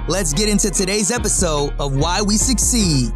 Let's get into today's episode of Why We Succeed.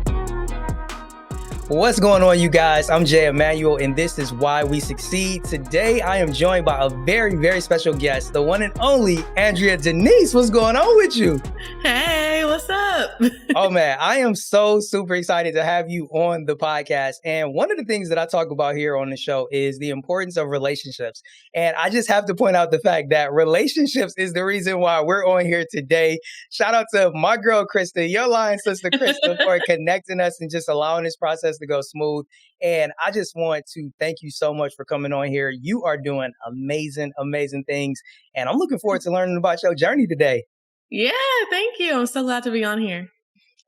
What's going on, you guys? I'm Immanuel, and this is Why We Succeed. Today, I am joined by a very, very special guest, the one and only Andrea Denise. What's going on with you? Hey, what's up? Oh, man, I am so super excited to have you on the podcast. And one of the things that I talk about here on the show is the importance of relationships. And I just have to point out the fact that relationships is the reason why we're on here today. Shout out to my girl, Krista, your lying sister, Krista, for connecting us and just allowing this process to go smooth. And I just want to thank you so much for coming on here. You are doing amazing, amazing things. And I'm looking forward to learning about your journey today. Yeah, thank you. I'm so glad to be on here.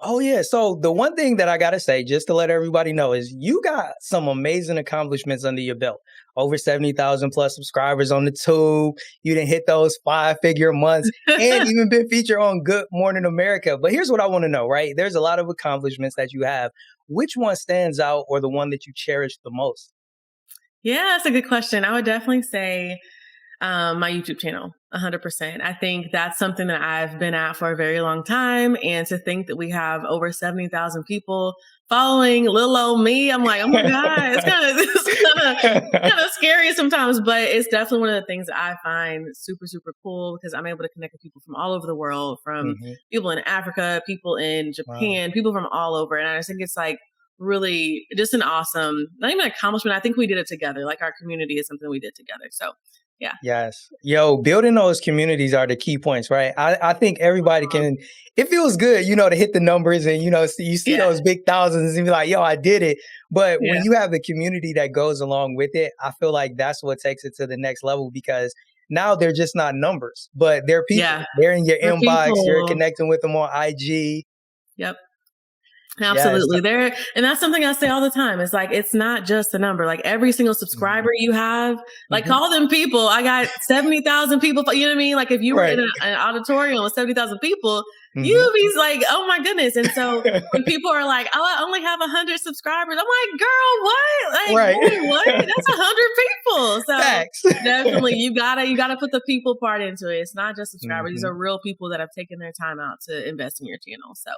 Oh, yeah. So the one thing that I got to say, just to let everybody know, is you got some amazing accomplishments under your belt. Over 70,000 plus subscribers on the tube. You didn't hit those 5-figure months and even been featured on Good Morning America. But here's what I want to know, right? There's a lot of accomplishments that you have. Which one stands out or the one that you cherish the most? Yeah, that's a good question. I would definitely say my YouTube channel, 100%. I think that's something that I've been at for a very long time. And to think that we have over 70,000 people following little old me, I'm like, oh my God, it's kind of scary sometimes, but it's definitely one of the things that I find super, super cool because I'm able to connect with people from all over the world, from people in Africa, people in Japan, people from all over. And I just think it's like really just an awesome, not even an accomplishment. I think we did it together. Like our community is something we did together. So yeah. Yes. Yo, building those communities are the key points, right? I think everybody can, it feels good, to hit the numbers and, you see those big thousands and be like, yo, I did it. But when you have the community that goes along with it, I feel like that's what takes it to the next level because now they're just not numbers, but they're people. Yeah. They're in your inbox. People. You're connecting with them on IG. Yep. Absolutely. And that's something I say all the time. It's like, it's not just a number. Like every single subscriber you have, like call them people. I got 70,000 people. You know what I mean? Like if you were in an auditorium with 70,000 people, you'd be like, oh my goodness. And so when people are like, oh, I only have 100 subscribers. I'm like, girl, what? Like, what? That's 100 people. So definitely you gotta put the people part into it. It's not just subscribers. These are real people that have taken their time out to invest in your channel. So.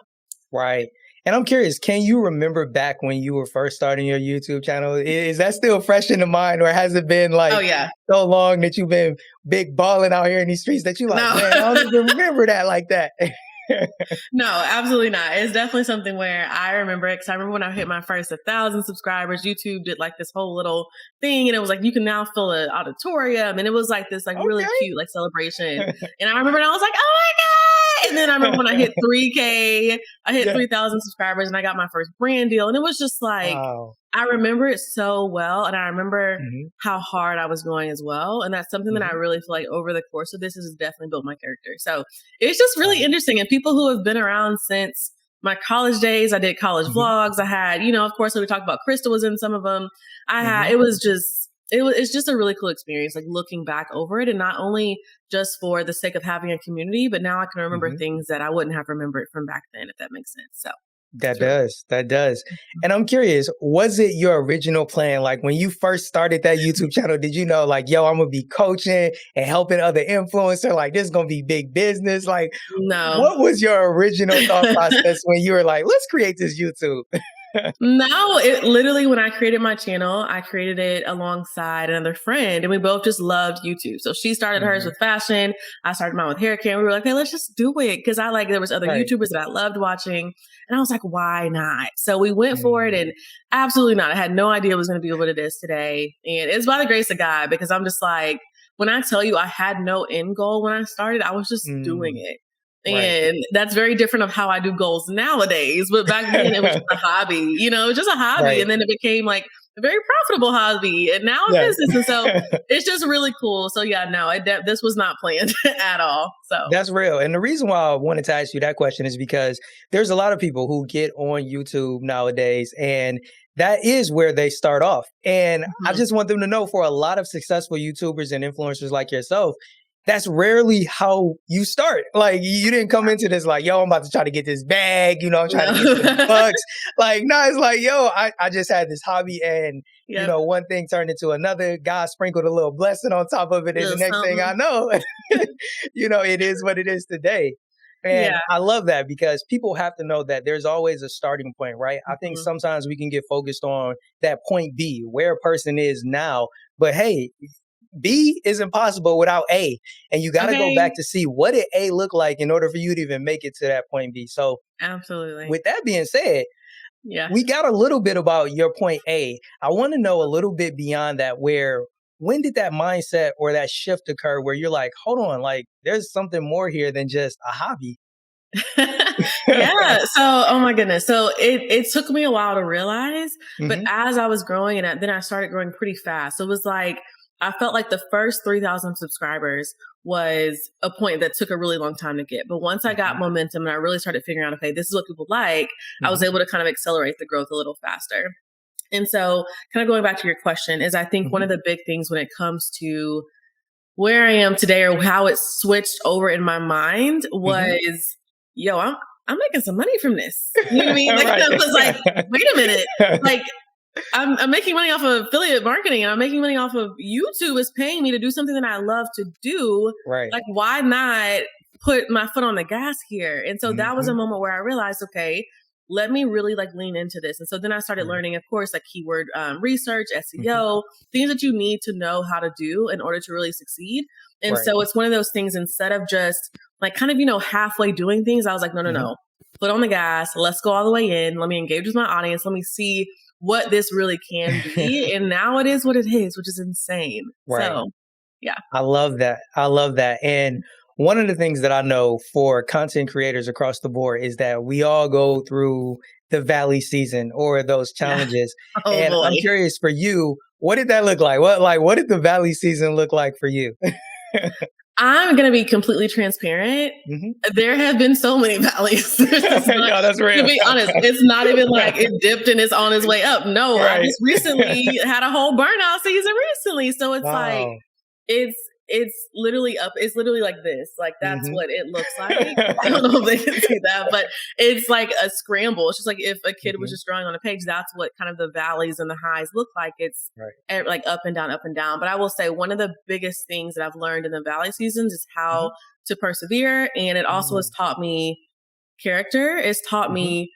Right. And I'm curious, can you remember back when you were first starting your YouTube channel? Is that still fresh in the mind or has it been like so long that you've been big balling out here in these streets that you like, man, I don't even remember that like that? No, absolutely not. It's definitely something where I remember it because I remember when I hit my first 1,000 subscribers, YouTube did like this whole little thing and it was like, you can now fill an auditorium. And it was like this like really cute like celebration. And I remember and I was like, oh my God. And then I remember when I hit 3K, I hit 3,000 subscribers and I got my first brand deal. And it was just like, I remember it so well. And I remember how hard I was going as well. And that's something that I really feel like over the course of this has definitely built my character. So it's just really interesting. And people who have been around since my college days, I did college vlogs. I had, of course, we talked about Krista was in some of them. It's just a really cool experience, like looking back over it and not only just for the sake of having a community, but now I can remember things that I wouldn't have remembered from back then, if that makes sense. So. That does. And I'm curious, was it your original plan? Like when you first started that YouTube channel, did you know like, yo, I'm going to be coaching and helping other influencers? Like this is going to be big business. Like, no. What was your original thought process when you were like, let's create this YouTube? No, it literally, when I created my channel, I created it alongside another friend and we both just loved YouTube. So she started hers with fashion. I started mine with hair care. We were like, hey, let's just do it. Cause there was other YouTubers that I loved watching and I was like, why not? So we went for it and absolutely not. I had no idea it was going to be what it is today. And it's by the grace of God because I'm just like, when I tell you I had no end goal when I started, I was just doing it. And that's very different of how I do goals nowadays. But back then it was just a hobby, just a hobby. And then it became like a very profitable hobby and now a business. And so it's just really cool. So this was not planned at all. So that's real. And the reason why I wanted to ask you that question is because there's a lot of people who get on YouTube nowadays and that is where they start off. And I just want them to know for a lot of successful YouTubers and influencers like yourself, that's rarely how you start. Like you didn't come into this like, yo, I'm about to try to get this bag, I'm trying to get some bucks. Like, no, it's like, yo, I just had this hobby and, one thing turned into another. God sprinkled a little blessing on top of it. And the next thing I know, it is what it is today. And Yeah. I love that because people have to know that there's always a starting point, right? I think Mhm. sometimes we can get focused on that point B, where a person is now. But hey, B is impossible without A. And you got to go back Okay. to see what did A look like in order for you to even make it to that point B. So Absolutely. with that being said, Yeah. we got a little bit about your point A. I want to know a little bit beyond that, where when did that mindset or that shift occur where you're like, hold on, like there's something more here than just a hobby? Yeah. So, oh my goodness. So it took me a while to realize, but Hmm. as I was growing and then I started growing pretty fast. So it was like, I felt like the first 3,000 subscribers was a point that took a really long time to get. But once I got Hmm. momentum and I really started figuring out, okay, this is what people like, I was Hmm. able to kind of accelerate the growth a little faster. And so, kind of going back to your question, is I think one Hmm. of the big things when it comes to where I am today or how it switched over in my mind Hmm. was, yo, I'm making some money from this. You know what I mean? Like Right. I was like, wait a minute. Like I'm making money off of affiliate marketing and I'm making money off of YouTube is paying me to do something that I love to do. Right. Like, why not put my foot on the gas here? And so that was a Hmm. moment where I realized, okay, let me really like lean into this. And so then I started Right. learning, of course, like keyword research, Hmm. SEO, things that you need to know how to do in order to really succeed. And Right. so it's one of those things, instead of just like kind of, halfway doing things, I was like, no, no, Hmm. no, foot on the gas. Let's go all the way in. Let me engage with my audience. Let me see what this really can be. And now it is what it is, which is insane. Right. So yeah. I love that. I love that. And one of the things that I know for content creators across the board is that we all go through the valley season or those Yeah. challenges. Oh And boy. I'm curious for you, what did that look like? What did the valley season look like for you? I'm going to be completely transparent. Hmm. There have been so many valleys. This is not, Yeah, that's to real. be honest, it's not even like it dipped and it's on its way up. No, I Right. just recently had a whole burnout season recently. So it's like, Wow. it's it's literally up. It's literally like this. Like that's Hmm. what it looks like. I don't know if they can see that, but it's like a scramble. It's just like if a kid was Hmm. just drawing on a page, that's what kind of the valleys and the highs look like. It's Right. like up and down, up and down. But I will say one of the biggest things that I've learned in the valley seasons is how to persevere, and it also has Hmm. taught me character. It's taught Hmm. me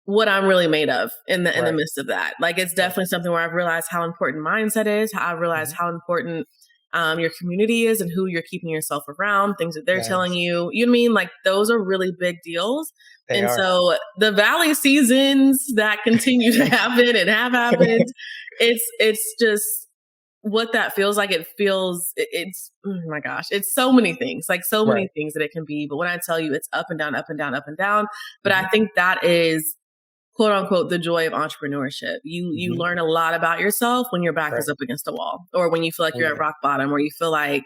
what I'm really made of in the Right. midst of that. Like it's Right. definitely something where I've realized how important mindset is. I've realized Hmm. how important your community is and who you're keeping yourself around, things that they're telling Yes, you. You know what I mean? Like those are really big deals. they And are. so the valley seasons that continue to happen and have happened, it's just what that feels like. It feels it's oh my gosh, it's so many things, like so many Right. things that it can be. But when I tell you it's up and down, up and down, up and down, but I Hmm. think that is quote unquote the joy of entrepreneurship. You Hmm. learn a lot about yourself when your back Right. is up against a wall or when you feel like Oh, you're at yeah. rock bottom or you feel like,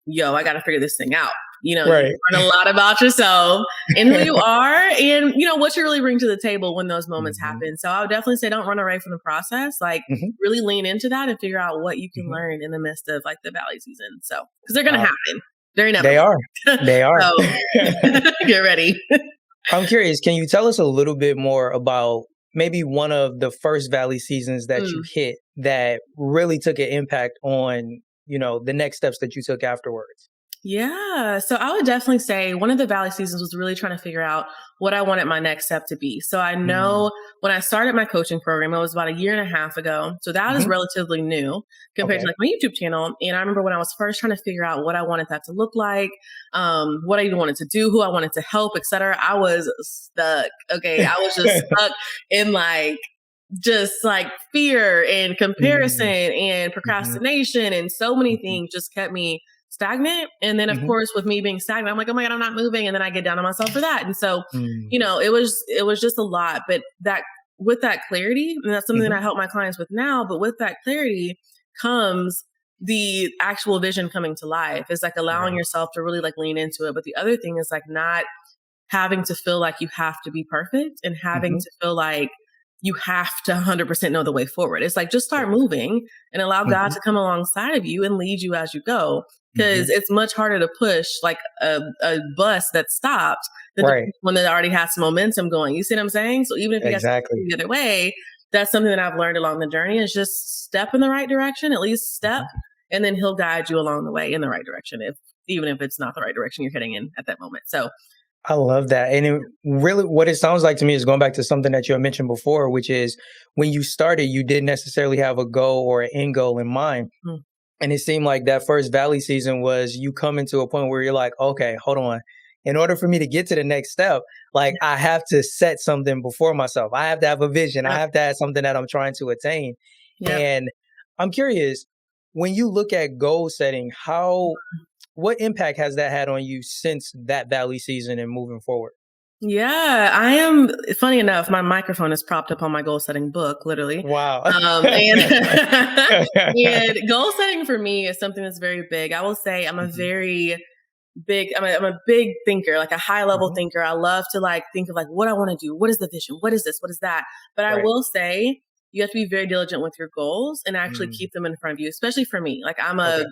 yo, I got to figure this thing out. You Right. learn a lot about yourself and who you are and what you really bring to the table when those moments Hmm. happen. So I would definitely say don't run away from the process. Like Hmm. really lean into that and figure out what you can Hmm. learn in the midst of like the valley season. So, because they're going to Uh, happen. They're they inevitable. are. They are. So get ready. I'm curious, can you tell us a little bit more about maybe one of the first valley seasons that you Mm. hit that really took an impact on, the next steps that you took afterwards? Yeah. So I would definitely say one of the valley seasons was really trying to figure out what I wanted my next step to be. So I Mm. know when I started my coaching program, it was about a year and a half ago. So that is Mhm. relatively new compared to Okay. like my YouTube channel. And I remember when I was first trying to figure out what I wanted that to look like, what I even wanted to do, who I wanted to help, etc. I was stuck. Okay. I was just stuck in like just like fear and comparison Mm. and Mhm. procrastination and so many Mhm. things just kept me stagnant. And then of Mhm. course with me being stagnant, I'm like, oh my God, I'm not moving. And then I get down on myself for that. And so, Mm. it was just a lot. But that with that clarity, and that's something that Mhm. I help my clients with now, but with that clarity comes the actual vision coming to life. Is like allowing Right. yourself to really like lean into it. But the other thing is like not having to feel like you have to be perfect and having Mhm. to feel like you have to 100% know the way forward. It's like just start Right. moving and allow God Mhm. to come alongside of you and lead you as you go. Because Mhm. it's much harder to push like a bus that stopped than to Right. push one that already has some momentum going. You see what I'm saying? So even if you guys Exactly. the other way, that's something that I've learned along the journey is just step in the right direction, at least step, Mhm. and then he'll guide you along the way in the right direction. Even if it's not the right direction you're heading in at that moment. So I love that. And really, what it sounds like to me is going back to something that you had mentioned before, which is when you started, you didn't necessarily have a goal or an end goal in mind. Mm. And it seemed like that first Valley season was you coming to a point where you're like, okay, hold on. In order for me to get to the next step, like I have to set something before myself. I have to have a vision. I Yep. have to have something that I'm trying to attain. Yep. And I'm curious, when you look at goal setting, what impact has that had on you since that Valley season and moving forward? Yeah, I am. Funny enough, my microphone is propped up on my goal setting book, literally. Wow. And and goal setting for me is something that's very big. I will say I'm a Mhm. very big. I'm a big thinker, like a high level Mhm. thinker. I love to like think of like what I want to do. What is the vision? What is this? What is that? But I Right. will say you have to be very diligent with your goals and actually Mm. keep them in front of you. Especially for me, like I'm Okay. a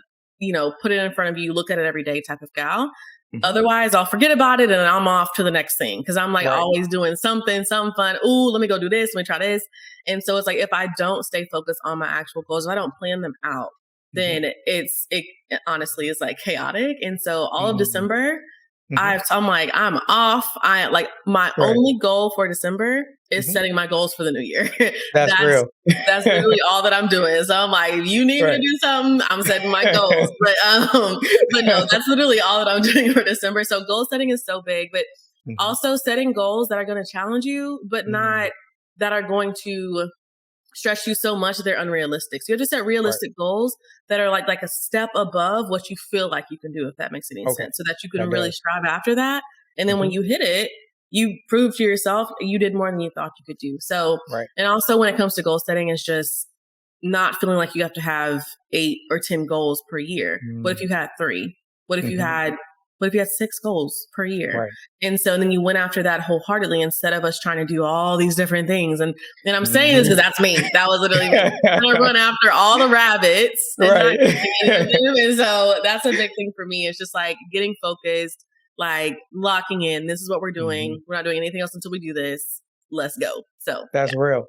put it in front of you, look at it every day type of gal. Mhm. Otherwise, I'll forget about it and I'm off to the next thing because I'm like Right. always doing something fun. Ooh, let me go do this. Let me try this. And so it's like if I don't stay focused on my actual goals, if I don't plan them out, Mhm. then it honestly is like chaotic. And so all of Mm. December, Mhm. I'm like, I'm off. I like my Right. only goal for December is Mhm. setting my goals for the new year. That's that's real. that's literally all that I'm doing. So I'm like, if you need me to Right. do something, I'm setting my goals. But no, that's literally all that I'm doing for December. So goal setting is so big, but Mhm. also setting goals that are going to challenge you, but Mm. not that are going to stretch you so much that they're unrealistic. So you have to set Right. realistic goals that are like a step above what you feel like you can do, if that makes any Okay. sense, so that you can That really does. strive after that. And then when Mhm. you hit it, you prove to yourself you did more than you thought you could do. So, Right. and also when it comes to goal setting, it's just not feeling like you have to have 8 or 10 goals per year. What if Mm. you had 3? What if you Mhm. had what if you had 6 goals per year? Right. And so then you went after that wholeheartedly instead of us trying to do all these different things. And I'm saying this Mhm. because that's me. That was literally me. I'm gonna run after all the rabbits and not Right. getting any of them. And so that's a big thing for me. It's just like getting focused, like locking in. This is what we're doing. Mhm. We're not doing anything else until we do this. Let's go. So yeah. That's real.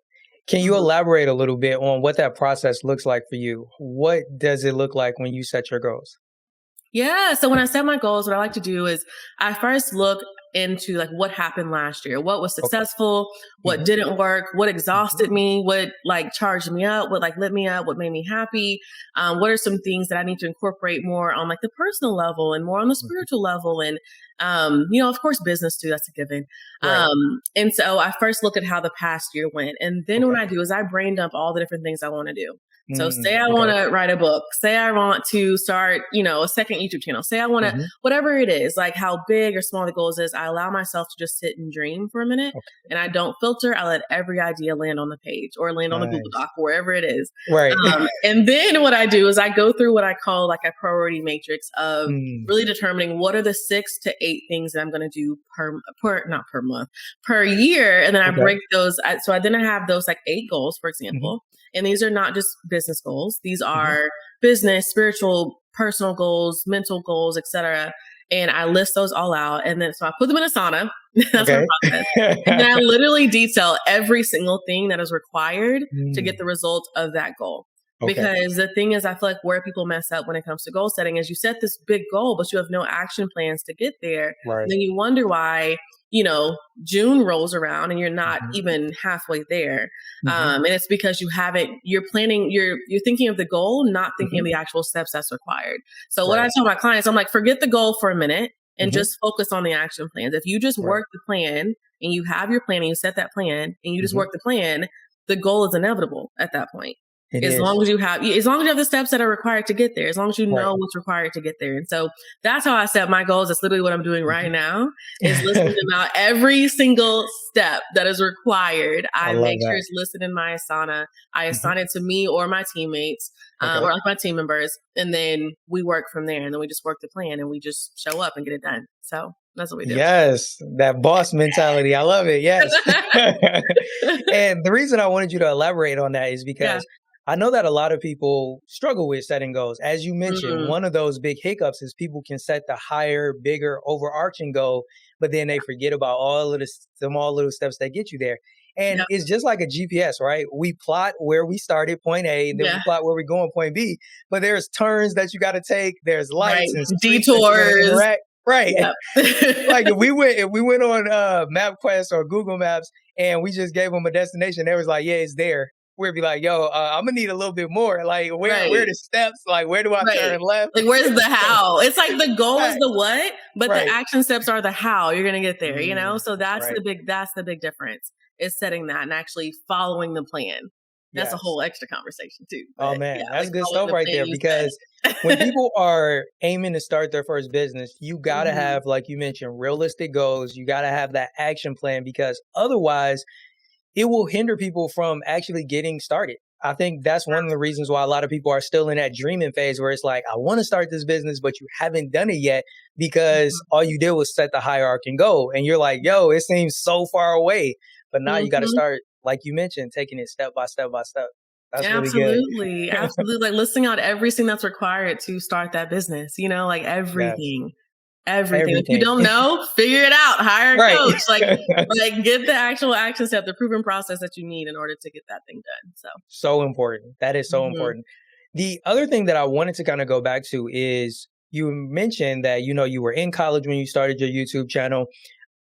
Can you Mhm. elaborate a little bit on what that process looks like for you? What does it look like when you set your goals? Yeah. So when I set my goals, what I like to do is I first look into like what happened last year, what was Okay. successful, what Mhm. didn't work, what Mhm. exhausted me, what like charged me up, what like lit me up, what made me happy. What are some things that I need to incorporate more on like the personal level and more on the Mhm. spiritual level, and of course, business too. That's a given. Right. And so I first look at how the past year went, and then what Okay. I do is I brain dump all the different things I want to do. So Mm. say I want Okay. to write a book, say I want to start, a second YouTube channel, say I want to, Mhm. whatever it is, like how big or small the goals is, I allow myself to just sit and dream for a minute Okay. and I don't filter. I let every idea land on the page or land on the Google Nice. Doc, wherever it is. Right. And then what I do is I go through what I call like a priority matrix of Mm. really determining what are the 6 to 8 things that I'm going to do not per month, per year. And then I Okay. break those. Then I have those like 8 goals, for Mhm. example. And these are not just business goals. These Mhm. are business, spiritual, personal goals, mental goals, etc. And I list those all out. And then so I put them in a sauna. That's my Okay. process. And then I literally detail every single thing that is required to get Mm. the result of that goal. Okay. Because the thing is, I feel like where people mess up when it comes to goal setting is you set this big goal, but you have no action plans to get there. Right. Then you wonder why, June rolls around and you're not Mhm. even halfway there. Mhm. And it's because you're planning, you're thinking of the goal, not thinking of Mhm. the actual steps that's required. So what I Right. tell my clients, I'm like, forget the goal for a minute and Mhm. just focus on the action plans. If you just Right. work the plan and you have your plan and you set that plan and you just Mhm. work the plan, the goal is inevitable at that point. It As is. long as you have the steps that are required to get there, as long as you Right. know what's required to get there. And so that's how I set my goals. That's literally what I'm doing right Mhm. now is listing them out. Every single step that is required, I I love make sure that. it's listed in my Asana. I Mhm. assign it to me or my teammates, Okay. or like my team members. And then we work from there. And then we just work the plan and we just show up and get it done. So that's what we do. Yes, that boss mentality. I love it. Yes. And the reason I wanted you to elaborate on that is Yeah. because I know that a lot of people struggle with setting goals. As you mentioned, Mm, one of those big hiccups is people can set the higher, bigger, overarching goal, but then they forget about all of the small little steps that get you there. And yeah. it's just like a GPS, right? We plot where we started, point A, then we Yeah. plot where we're going, point B. But there's turns that you got to take, there's Right. lights and streets that you're going to Detours. interact. Right. Yep. Like if we went on MapQuest or Google Maps and we just gave them a destination, they was like, yeah, it's there. We'd be like, yo, I'm gonna need a little bit more. Like where are Right. the steps? Like where do I Right. turn left? Like where's the how? It's like the goal is Right. the what, but Right. the action steps are the how you're gonna get there, you know? So that's right. the big difference, is setting that and actually following the plan. That's a Yes. whole extra conversation too. Oh But man, yeah, that's like good following stuff the right plan there you said. because when people are aiming to start their first business, you got to Mhm. have, like you mentioned, realistic goals. You got to have that action plan because otherwise it will hinder people from actually getting started. I think that's one of the reasons why a lot of people are still in that dreaming phase where it's like, I want to start this business, but you haven't done it yet because Mhm. all you did was set the hierarchy and go. And you're like, yo, it seems so far away. But now you got to Mhm. start, like you mentioned, taking it step by step by step. That's really good. Absolutely. Absolutely. Like listing out everything that's required to start that business, you know, like Yes. everything. Everything. If you Everything. don't know, figure it out. Hire a Right. coach. Like get the actual action step, the proven process that you need in order to get that thing done. So So important. That is so mhm. important. The other thing that I wanted to kind of go back to is you mentioned that, you were in college when you started your YouTube channel.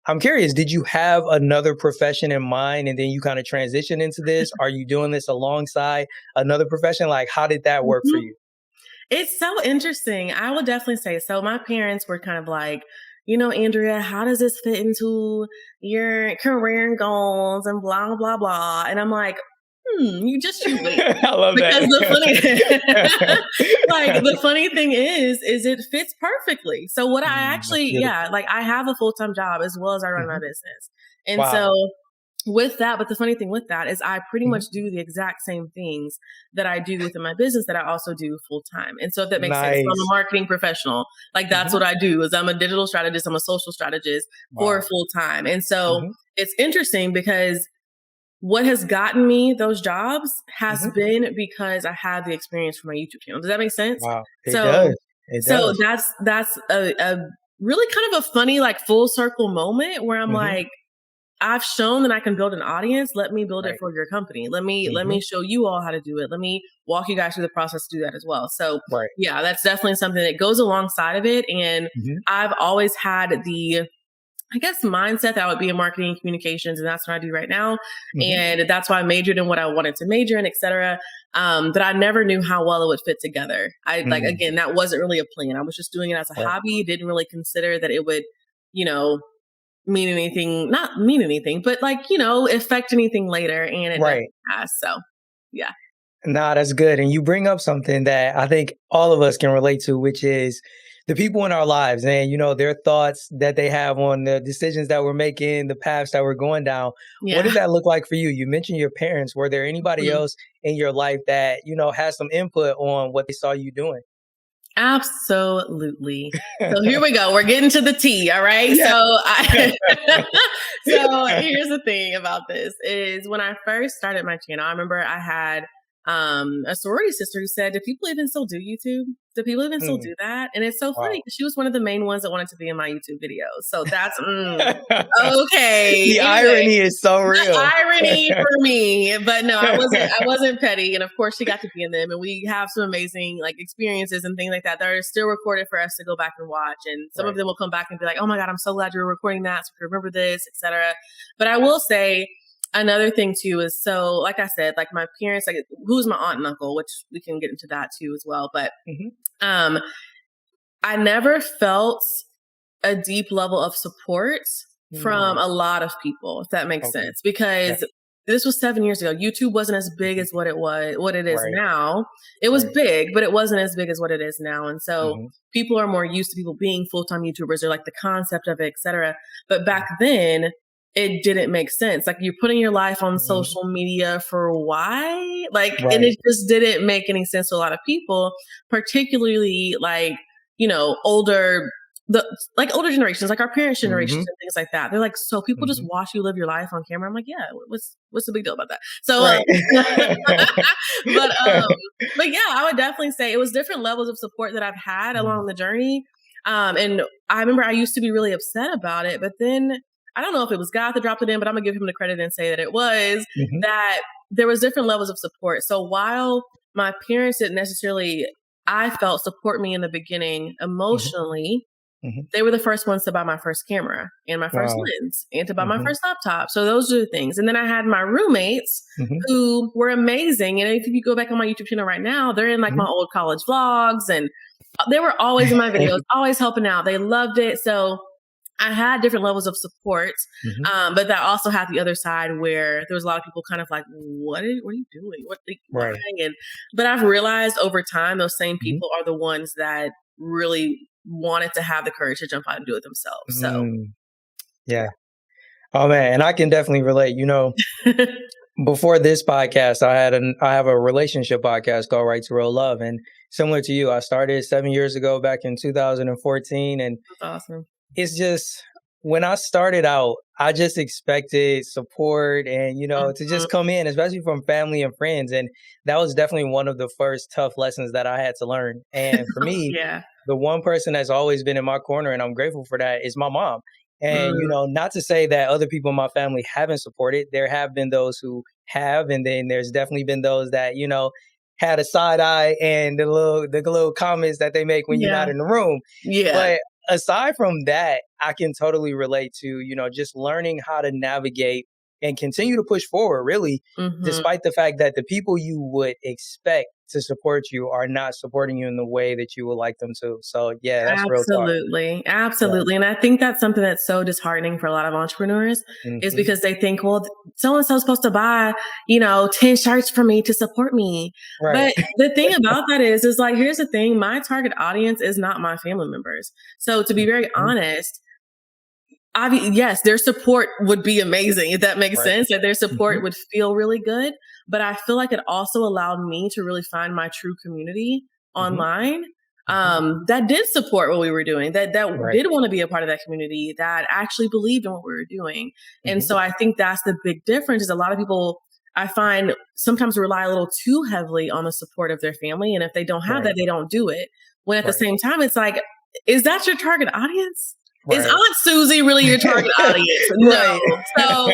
I'm curious, did you have another profession in mind and then you kind of transition into this? Are you doing this alongside another profession? Like, how did that work for Mhm. you? It's so interesting. I would definitely say so. My parents were kind of like, Andrea, how does this fit into your career goals and blah, blah, blah. And I'm like, you wait. I love Because that. the funny thing is it fits perfectly. So what I That's actually, beautiful. like I have a full-time job as well as I run my Mhm. business. And Wow. so with that, but the funny thing with that is I pretty Mhm. much do the exact same things that I do within my business that I also do full time. And so if that makes sense, so I'm a Nice. marketing professional. Like that's Mhm. what I do is I'm a digital strategist. I'm a social strategist for Wow. full time. And so Mhm. it's interesting because what has gotten me those jobs has Mhm. been because I have the experience from my YouTube channel. Does that make sense? Wow. It So, does. It so does. that's a really kind of a funny, like full circle moment where I'm Mhm. like, I've shown that I can build an audience. Let me build it Right. for your company. Let me Mhm. show you all how to do it. Let me walk you guys through the process to do that as well. So Right. yeah, that's definitely something that goes alongside of it. And Mhm. I've always had the, I guess, mindset that I would be in marketing and communications, and that's what I do right now. Mhm. And that's why I majored in what I wanted to major in, et cetera. But I never knew how well it would fit together. Mm. Again, that wasn't really a plan. I was just doing it as a Right. hobby. Didn't really consider that it would, you know, not mean anything, but affect anything later. And it definitely Right. has. So yeah. Nah, that's good. And you bring up something that I think all of us can relate to, which is the people in our lives and, their thoughts that they have on the decisions that we're making, the paths that we're going down. What Yeah. did that look like for you? You mentioned your parents. Were there anybody Mhm. else in your life that, has some input on what they saw you doing? Absolutely. So here we go. We're getting to the tea. All right. Yeah. So here's the thing about this is when I first started my channel, I remember I had a sorority sister who said, do people even still do YouTube? Do people even still Mm, do that? And it's so funny wow. because she was one of the main ones that wanted to be in my YouTube videos. So that's okay. The Anyway, irony is so the real. irony for me, but no, I wasn't petty. And of course she got to be in them and we have some amazing like experiences and things like that are still recorded for us to go back and watch. And some of Right. them will come back and be like, oh my God, I'm so glad you were recording that. So I can remember this, etc. But I will say another thing too is, so like I said, like my parents, like who's my aunt and uncle, which we can get into that too as well. But Mhm. I never felt a deep level of support from Mm, a lot of people, if that makes okay. sense, Yeah. because this was 7 years ago. YouTube wasn't as big as what it is Right. now. It was Right. big, but it wasn't as big as what it is now. And so Mhm. people are more used to people being full-time YouTubers or like the concept of it, et cetera. But Mm, back then it didn't make sense. Like you're putting your life on mhm. social media for why? Like, and Right. it just didn't make any sense to a lot of people, particularly like, older the like older generations, like our parents' generations Mhm. and things like that. They're like, so people just Mhm. watch you live your life on camera. I'm like, yeah, what's the big deal about that? So, Right. but um, but yeah, I would definitely say it was different levels of support that I've had Mm, along the journey. And I remember I used to be really upset about it, but then I don't know if it was God that dropped it in, but I'm gonna give him the credit and say that it was mhm. that there was different levels of support. So while my parents didn't necessarily, I felt, support me in the beginning Mhm. emotionally, they were the first ones to buy my first camera and my first lens and to buy my first laptop. So those are the things. And then I had my roommates who were amazing. And if you go back on my YouTube channel right now, they're in like my old college vlogs, and they were always in my videos, always helping out. They loved it. So I had different levels of support, but that also had the other side where there was a lot of people kind of like, what are you doing? Why? But I've realized over time, those same people are the ones that really wanted to have the courage to jump out and do it themselves. So, yeah. Oh man, and I can definitely relate. You know, before this podcast, I have a relationship podcast called Right to Real Love, and similar to you, I started 7 years ago, back in 2014, and that's awesome. It's just, when I started out, I just expected support and, you know, to just come in, especially from family and friends. And that was definitely one of the first tough lessons that I had to learn. And for me, the one person that's always been in my corner, and I'm grateful for that, is my mom. And, you know, not to say that other people in my family haven't supported. There have been those who have, and then there's definitely been those that, you know, had a side eye and the little comments that they make when you're not in the room. But aside from that, I can totally relate to, you know, just learning how to navigate and continue to push forward, really, despite the fact that the people you would expect to support you are not supporting you in the way that you would like them to. So yeah, that's real talk. Absolutely. And I think that's something that's so disheartening for a lot of entrepreneurs is because they think, well, so-and-so's supposed to buy, you know, 10 shirts for me to support me. But the thing about that is like, here's the thing, my target audience is not my family members. So to be very honest, yes, their support would be amazing, if that makes sense. That their support would feel really good. But I feel like it also allowed me to really find my true community online that did support what we were doing, that did want to be a part of that community, that actually believed in what we were doing. And so I think that's the big difference, is a lot of people, I find, sometimes rely a little too heavily on the support of their family. And if they don't have that, they don't do it. When at the same time, it's like, is that your target audience? Is Aunt Susie really your target audience? No. So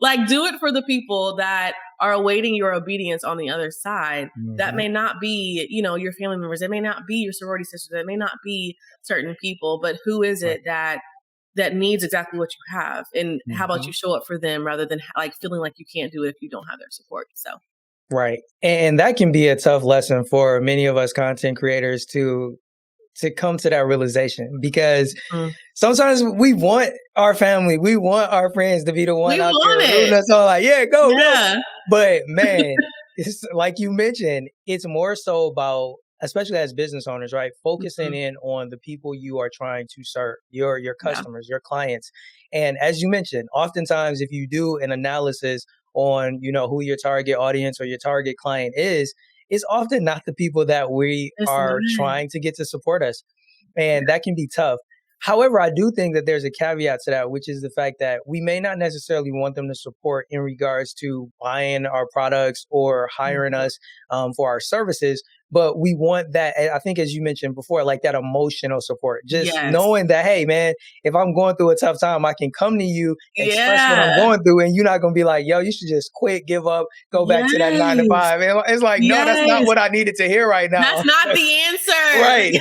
like do it for the people that are awaiting your obedience on the other side. That may not be, you know, your family members. It may not be your sorority sisters. It may not be certain people, but who is it that needs exactly what you have? And how about you show up for them rather than like feeling like you can't do it if you don't have their support? So. Right. And that can be a tough lesson for many of us content creators to come to that realization, because sometimes we want our family, we want our friends to be the one out there rooting us on, like, go. But man, it's like you mentioned, it's more so about, especially as business owners, right? Focusing in on the people you are trying to serve, your customers, your clients. And as you mentioned, oftentimes if you do an analysis on, you know, who your target audience or your target client is, it's often not the people that we are trying to get to support us. And that can be tough. However, I do think that there's a caveat to that, which is the fact that we may not necessarily want them to support in regards to buying our products or hiring us for our services. But we want that, I think, as you mentioned before, like that emotional support, just knowing that, hey, man, if I'm going through a tough time, I can come to you, express what I'm going through, and you're not going to be like, yo, you should just quit, give up, go back to that 9 to 5. And it's like, no, that's not what I needed to hear right now. That's not the answer. Right.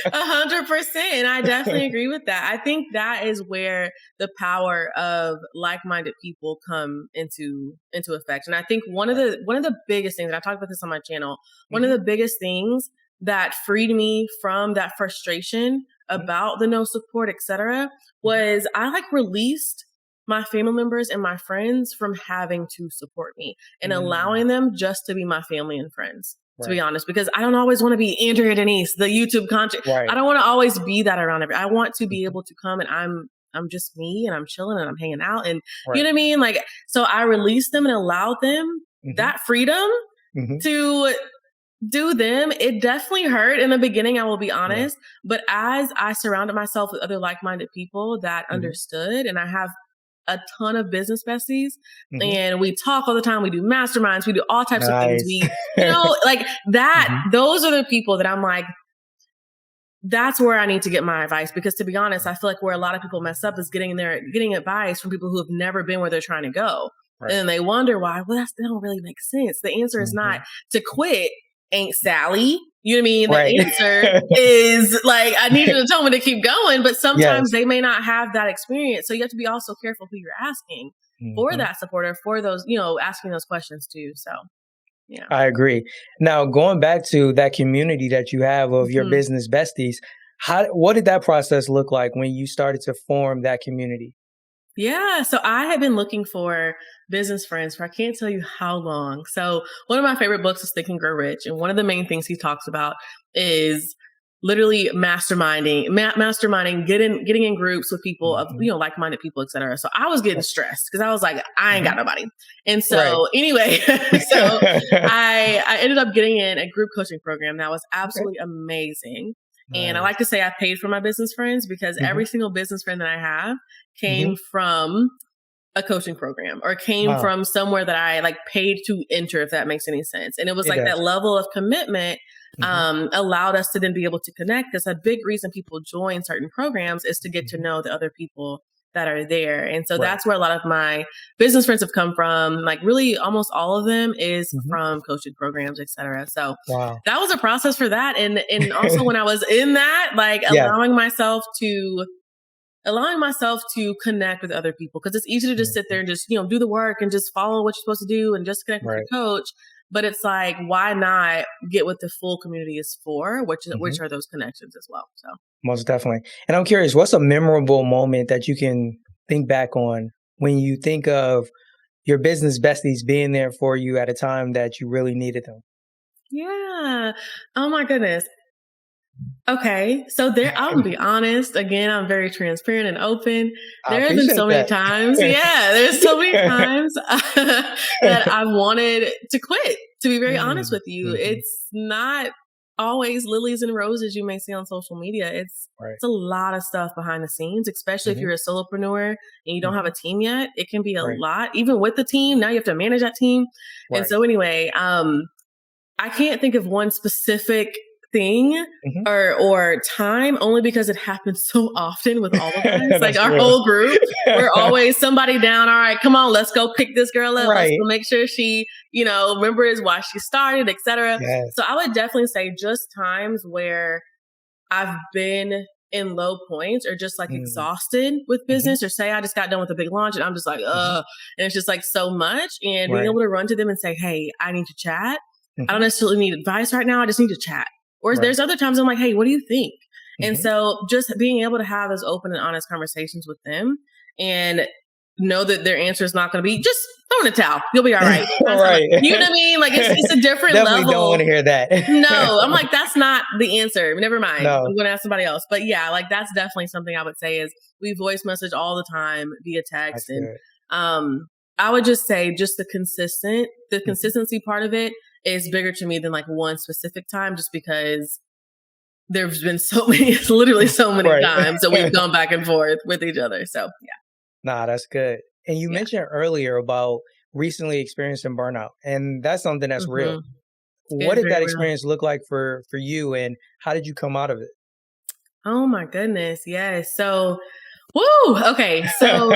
100%. And I definitely agree with that. I think that is where the power of like-minded people come into effect. And I think one of the biggest things, and I talked about this on my channel, one of the biggest things that freed me from that frustration about the no support, etc., was I released my family members and my friends from having to support me and allowing them just to be my family and friends. To be honest, because I don't always want to be Andrea Denise, the YouTube content. I don't want to always be that around everybody. I want to be able to come and I'm just me and I'm chilling and I'm hanging out and you know what I mean? Like, so I released them and allowed them that freedom to do them. It definitely hurt in the beginning, I will be honest. But as I surrounded myself with other like-minded people that understood, and I have a ton of business besties and we talk all the time. We do masterminds. We do all types of things. We, you know, like that, those are the people that I'm like, that's where I need to get my advice. Because to be honest, I feel like where a lot of people mess up is getting advice from people who have never been where they're trying to go. And they wonder why, well, that don't really make sense. The answer is not to quit, Aunt Sally. You know what I mean? Right. The answer is like, I need you to tell me to keep going, but sometimes they may not have that experience. So you have to be also careful who you're asking for that support or for those, asking those questions too. So, yeah. I agree. Now, going back to that community that you have of your business besties, what did that process look like when you started to form that community? Yeah. So I have been looking for business friends for I can't tell you how long. So one of my favorite books is Think and Grow Rich. And one of the main things he talks about is literally masterminding, getting in groups with people of, like-minded people, et cetera. So I was getting stressed because I was like, I ain't got nobody. And so anyway, so I ended up getting in a group coaching program that was absolutely amazing. And I like to say I paid for my business friends because every single business friend that I have came from a coaching program or came from somewhere that I like paid to enter, if that makes any sense. And it was that level of commitment allowed us to then be able to connect. Because a big reason people join certain programs is to get to know the other people that are there. And so that's where a lot of my business friends have come from. Like really almost all of them is from coaching programs, et cetera. So that was a process for that. And also when I was in that, like allowing myself to connect with other people, because it's easy to just sit there and just, do the work and just follow what you're supposed to do and just connect with your coach. But it's like, why not get what the full community is for, which are those connections as well. So most definitely. And I'm curious, what's a memorable moment that you can think back on when you think of your business besties being there for you at a time that you really needed them? Yeah. Oh my goodness. Okay. So I'll be honest. Again, I'm very transparent and open. There have been so many times. There's so many times that I wanted to quit, to be very honest with you. It's not always lilies and roses you may see on social media. It's a lot of stuff behind the scenes, especially if you're a solopreneur and you don't have a team yet. It can be a lot, even with the team. Now you have to manage that team. And so anyway, I can't think of one specific thing or time, only because it happens so often with all of us. Like our whole group, we're always somebody down. All right, come on, let's go pick this girl up. Let's go make sure she, remembers why she started, et cetera. So I would definitely say just times where I've been in low points or just like exhausted with business, or say I just got done with a big launch and I'm just like, and it's just like so much, and being able to run to them and say, hey, I need to chat. I don't necessarily need advice right now. I just need to chat. Or there's other times I'm like, hey, what do you think? And so just being able to have those open and honest conversations with them and know that their answer is not going to be just throw in a towel. You'll be all right. You know what I mean? Like it's a different Definitely level. Don't want to hear that. No, I'm like, that's not the answer. Never mind. No. I'm going to ask somebody else. But yeah, like that's definitely something I would say is we voice message all the time via text. I would just say just the consistency part of it is bigger to me than like one specific time, just because there's been so many, literally so many times that we've gone back and forth with each other. So yeah. Nah, that's good. And you mentioned earlier about recently experiencing burnout, and that's something that's real. What did that experience look like for you, and how did you come out of it? Oh my goodness. Yes. So woo! Okay, so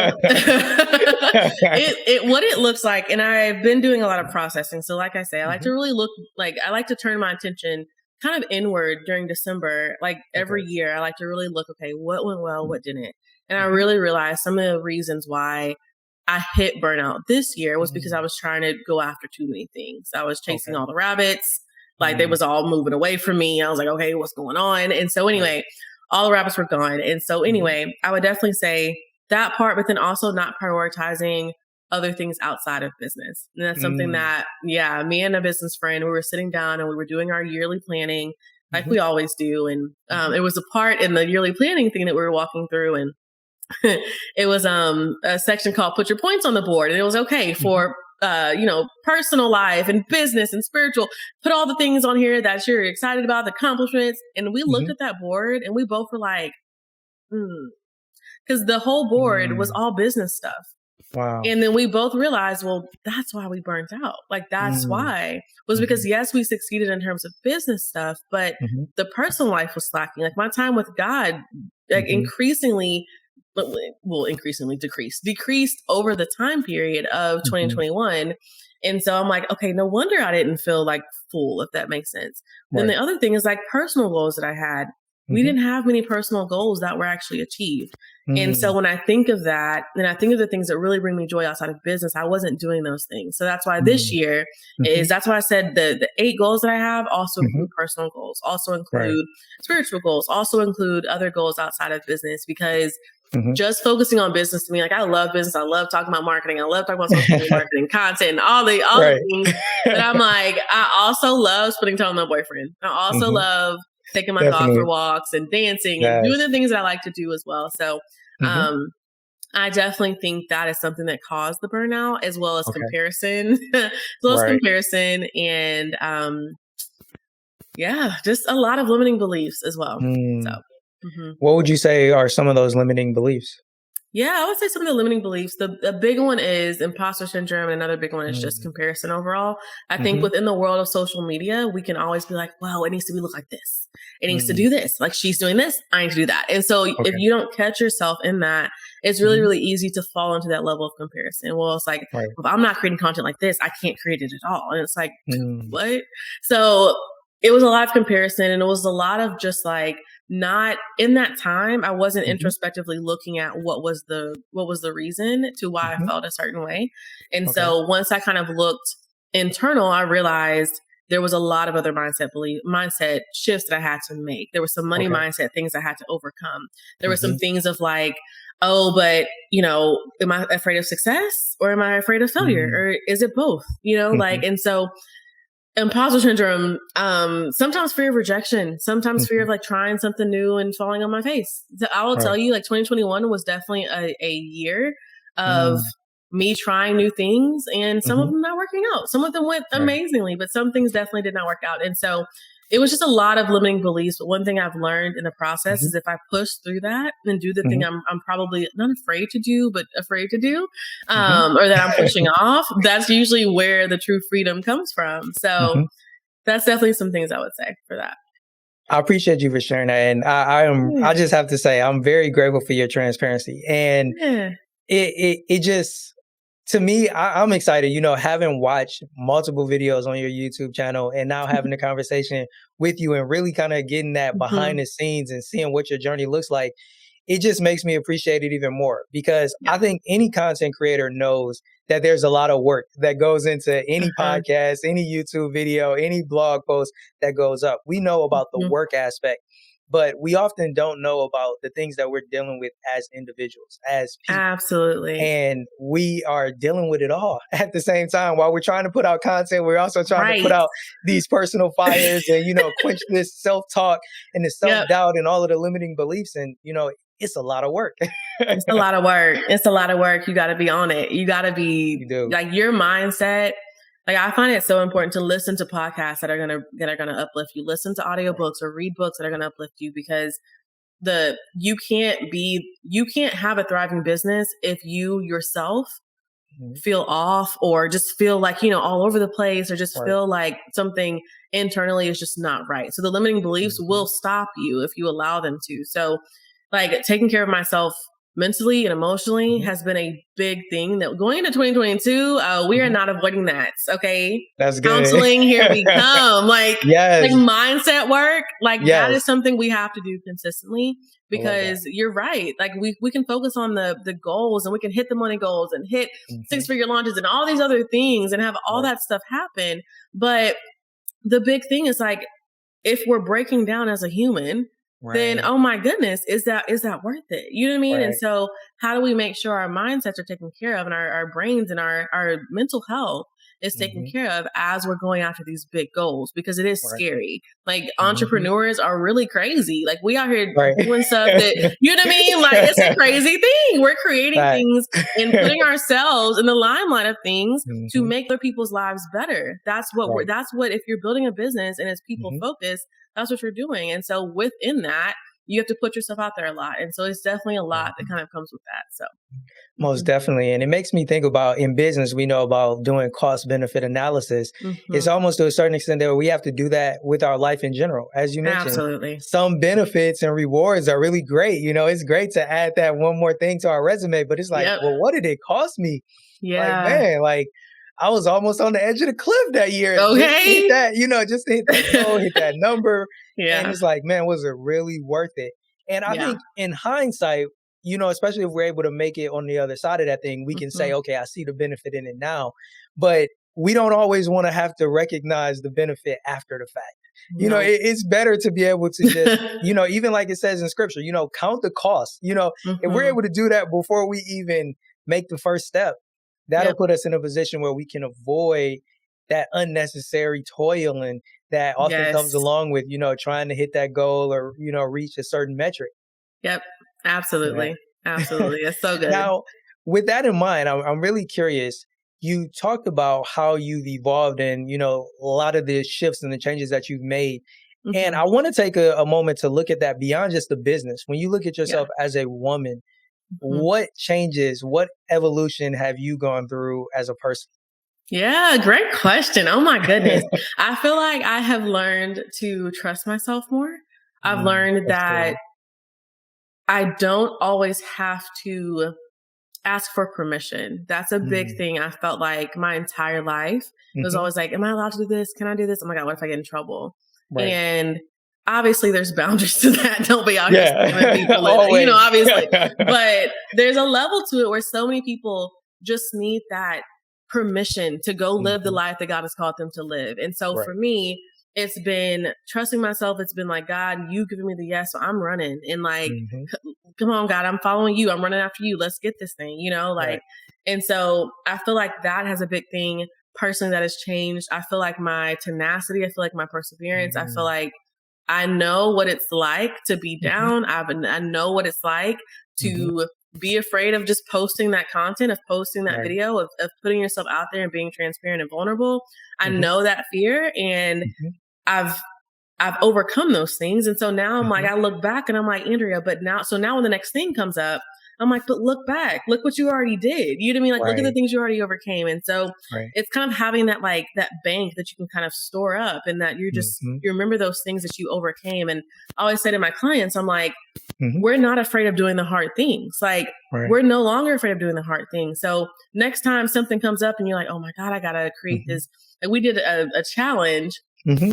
what it looks like, and I've been doing a lot of processing. So like I say, I like to really I like to turn my attention kind of inward during December. Like every year, I like to really look, okay, what went well, what didn't? And I really realized some of the reasons why I hit burnout this year was because I was trying to go after too many things. I was chasing all the rabbits. Like they was all moving away from me. I was like, okay, what's going on? And so anyway, all the rabbits were gone. And so anyway, I would definitely say that part, but then also not prioritizing other things outside of business. And that's something that, me and a business friend, we were sitting down and we were doing our yearly planning like we always do. And it was a part in the yearly planning thing that we were walking through, and it was a section called Put Your Points on the Board. And it was okay for personal life and business and spiritual, put all the things on here that you're excited about, the accomplishments. And we looked at that board and we both were like, because the whole board was all business stuff. Wow. And then we both realized, well, that's why we burnt out. Like that's why was because yes, we succeeded in terms of business stuff, but the personal life was slacking. Like my time with God, like increasingly will increasingly decreased over the time period of 2021. And so I'm like, okay, no wonder I didn't feel like full, if that makes sense. Right. Then the other thing is like personal goals that I had. We didn't have many personal goals that were actually achieved. And so when I think of that, and I think of the things that really bring me joy outside of business, I wasn't doing those things. So that's why this year that's why I said the 8 goals that I have also include personal goals, also include spiritual goals, also include other goals outside of business, because just focusing on business to me, like I love business. I love talking about marketing. I love talking about social media marketing, content, and all the things. But I'm like, I also love spending time with my boyfriend. I also love taking my dog for walks and dancing and doing the things that I like to do as well. So I definitely think that is something that caused the burnout, as well as comparison, and just a lot of limiting beliefs as well. So. What would you say are some of those limiting beliefs? Yeah, I would say some of the limiting beliefs. The big one is imposter syndrome, and another big one is just comparison overall. I think within the world of social media, we can always be like, well, it needs to look like this. It needs to do this. Like she's doing this, I need to do that. And so if you don't catch yourself in that, it's really, really easy to fall into that level of comparison. Well, it's like, if I'm not creating content like this, I can't create it at all. And it's like, what? So it was a lot of comparison, and it was a lot of just like, not in that time, I wasn't introspectively looking at what was the reason to why I felt a certain way. And so once I kind of looked internal, I realized there was a lot of other mindset shifts that I had to make. There were some money mindset things I had to overcome. There were some things of like, oh, but am I afraid of success or am I afraid of failure, or is it both? Like, and so imposter syndrome, sometimes fear of rejection, sometimes fear of like trying something new and falling on my face. So I will tell you, like 2021 was definitely a year of me trying new things, and some of them not working out. Some of them went amazingly, but some things definitely did not work out. And so it was just a lot of limiting beliefs. But one thing I've learned in the process is if I push through that and do the thing I'm probably not afraid to do, but afraid to do, or that I'm pushing off, that's usually where the true freedom comes from. So that's definitely some things I would say for that. I appreciate you for sharing that. And I just have to say, I'm very grateful for your transparency. And it just, to me, I'm excited, having watched multiple videos on your YouTube channel and now having a conversation with you and really kind of getting that behind the scenes and seeing what your journey looks like. It just makes me appreciate it even more, because I think any content creator knows that there's a lot of work that goes into any podcast, any YouTube video, any blog post that goes up. We know about the work aspect, but we often don't know about the things that we're dealing with as individuals, as people. Absolutely. And we are dealing with it all at the same time. While we're trying to put out content, we're also trying to put out these personal fires and, quench this self-talk and the self-doubt and all of the limiting beliefs. And, it's a lot of work. It's a lot of work. It's a lot of work. You got to be on it. You got to be like your mindset. Like I find it so important to listen to podcasts that are gonna uplift you. Listen to audiobooks or read books that are gonna uplift you, because you can't have a thriving business if you yourself feel off, or just feel like, all over the place, or just feel like something internally is just not right. So the limiting beliefs will stop you if you allow them to. So like taking care of myself mentally and emotionally has been a big thing that going into 2022, we are not avoiding that. Okay. That's good. Counseling, here we come. Like mindset work, like that is something we have to do consistently, because you're right. Like we can focus on the goals, and we can hit the money goals and hit 6-figure launches and all these other things and have all that stuff happen. But the big thing is like, if we're breaking down as a human, then, oh my goodness, is that worth it? You know what I mean? And so how do we make sure our mindsets are taken care of, and our brains and our mental health is taken care of as we're going after these big goals? Because it is scary. Like entrepreneurs are really crazy. Like we out here doing stuff that, you know what I mean? Like it's a crazy thing. We're creating things and putting ourselves in the limelight of things to make other people's lives better. That's what if you're building a business and it's people focused, that's what you're doing. And so within that, you have to put yourself out there a lot. And so it's definitely a lot that kind of comes with that. So. Most definitely. And it makes me think about, in business, we know about doing cost benefit analysis. It's almost to a certain extent that we have to do that with our life in general. As you mentioned, Absolutely. some benefits and rewards are really great. You know, it's great to add that one more thing to our resume, but it's like, well, what did it cost me? Yeah. Like, man, like I was almost on the edge of the cliff that year. Okay. Just to hit that, you know, just to hit that goal, hit that number. Yeah. And it's like, man, was it really worth it? And I think in hindsight, you know, especially if we're able to make it on the other side of that thing, we can say, okay, I see the benefit in it now. But we don't always want to have to recognize the benefit after the fact. You know, it's better to be able to just, you know, even like it says in scripture, you know, count the cost. You know, if we're able to do that before we even make the first step, that'll put us in a position where we can avoid that unnecessary toiling that often comes along with, you know, trying to hit that goal or, you know, reach a certain metric. Yep. Absolutely. Yeah. Absolutely. It's so good. Now, with that in mind, I'm really curious. You talked about how you've evolved and, you know, a lot of the shifts and the changes that you've made. And I want to take a moment to look at that beyond just the business. When you look at yourself as a woman, what changes, what evolution have you gone through as a person? Yeah, great question. Oh my goodness. I feel like I have learned to trust myself more. I've learned that I don't always have to ask for permission. That's a big thing. I felt like my entire life. It was always like, am I allowed to do this? Can I do this? Oh my God, what if I get in trouble? Right. And obviously there's boundaries to that. Don't be out here scamming people, you know, obviously. But there's a level to it where so many people just need that permission to go live the life that God has called them to live. And so for me, it's been trusting myself. It's been like, God, you giving me the yes, so I'm running. And like, come on, God, I'm following you. I'm running after you. Let's get this thing, you know, like, and so I feel like that has a big thing personally that has changed. I feel like my tenacity, I feel like my perseverance, I feel like I know what it's like to be down. I know what it's like to be afraid of just posting that content, of posting that video, of putting yourself out there and being transparent and vulnerable. I know that fear, and I've overcome those things. And so now I'm like, I look back and I'm like, Andrea, but now when the next thing comes up, I'm like, but look back, look what you already did. You know what I mean? Like, look at the things you already overcame. And so it's kind of having that, like that bank that you can kind of store up, and that you're just, you remember those things that you overcame. And I always say to my clients, I'm like, we're not afraid of doing the hard things. Like we're no longer afraid of doing the hard things. So next time something comes up and you're like, oh my God, I got to create this. And we did a challenge,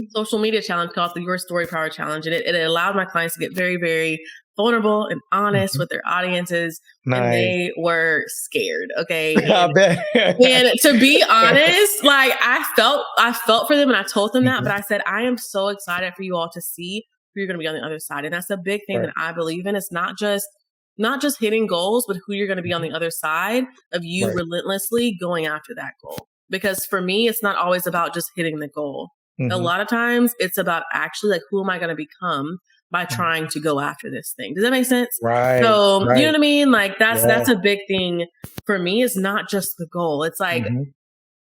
social media challenge called the Your Story Power Challenge. And it allowed my clients to get very, very vulnerable and honest with their audiences. And they were scared. Okay. And to be honest, like I felt for them, and I told them that, but I said, I am so excited for you all to see who you're going to be on the other side. And that's a big thing that I believe in. It's not just hitting goals, but who you're going to be on the other side of you relentlessly going after that goal. Because for me, it's not always about just hitting the goal. A lot of times it's about actually like, who am I going to become by trying to go after this thing? Does that make sense? So you know what I mean? Like that's a big thing for me. It's not just the goal. It's like,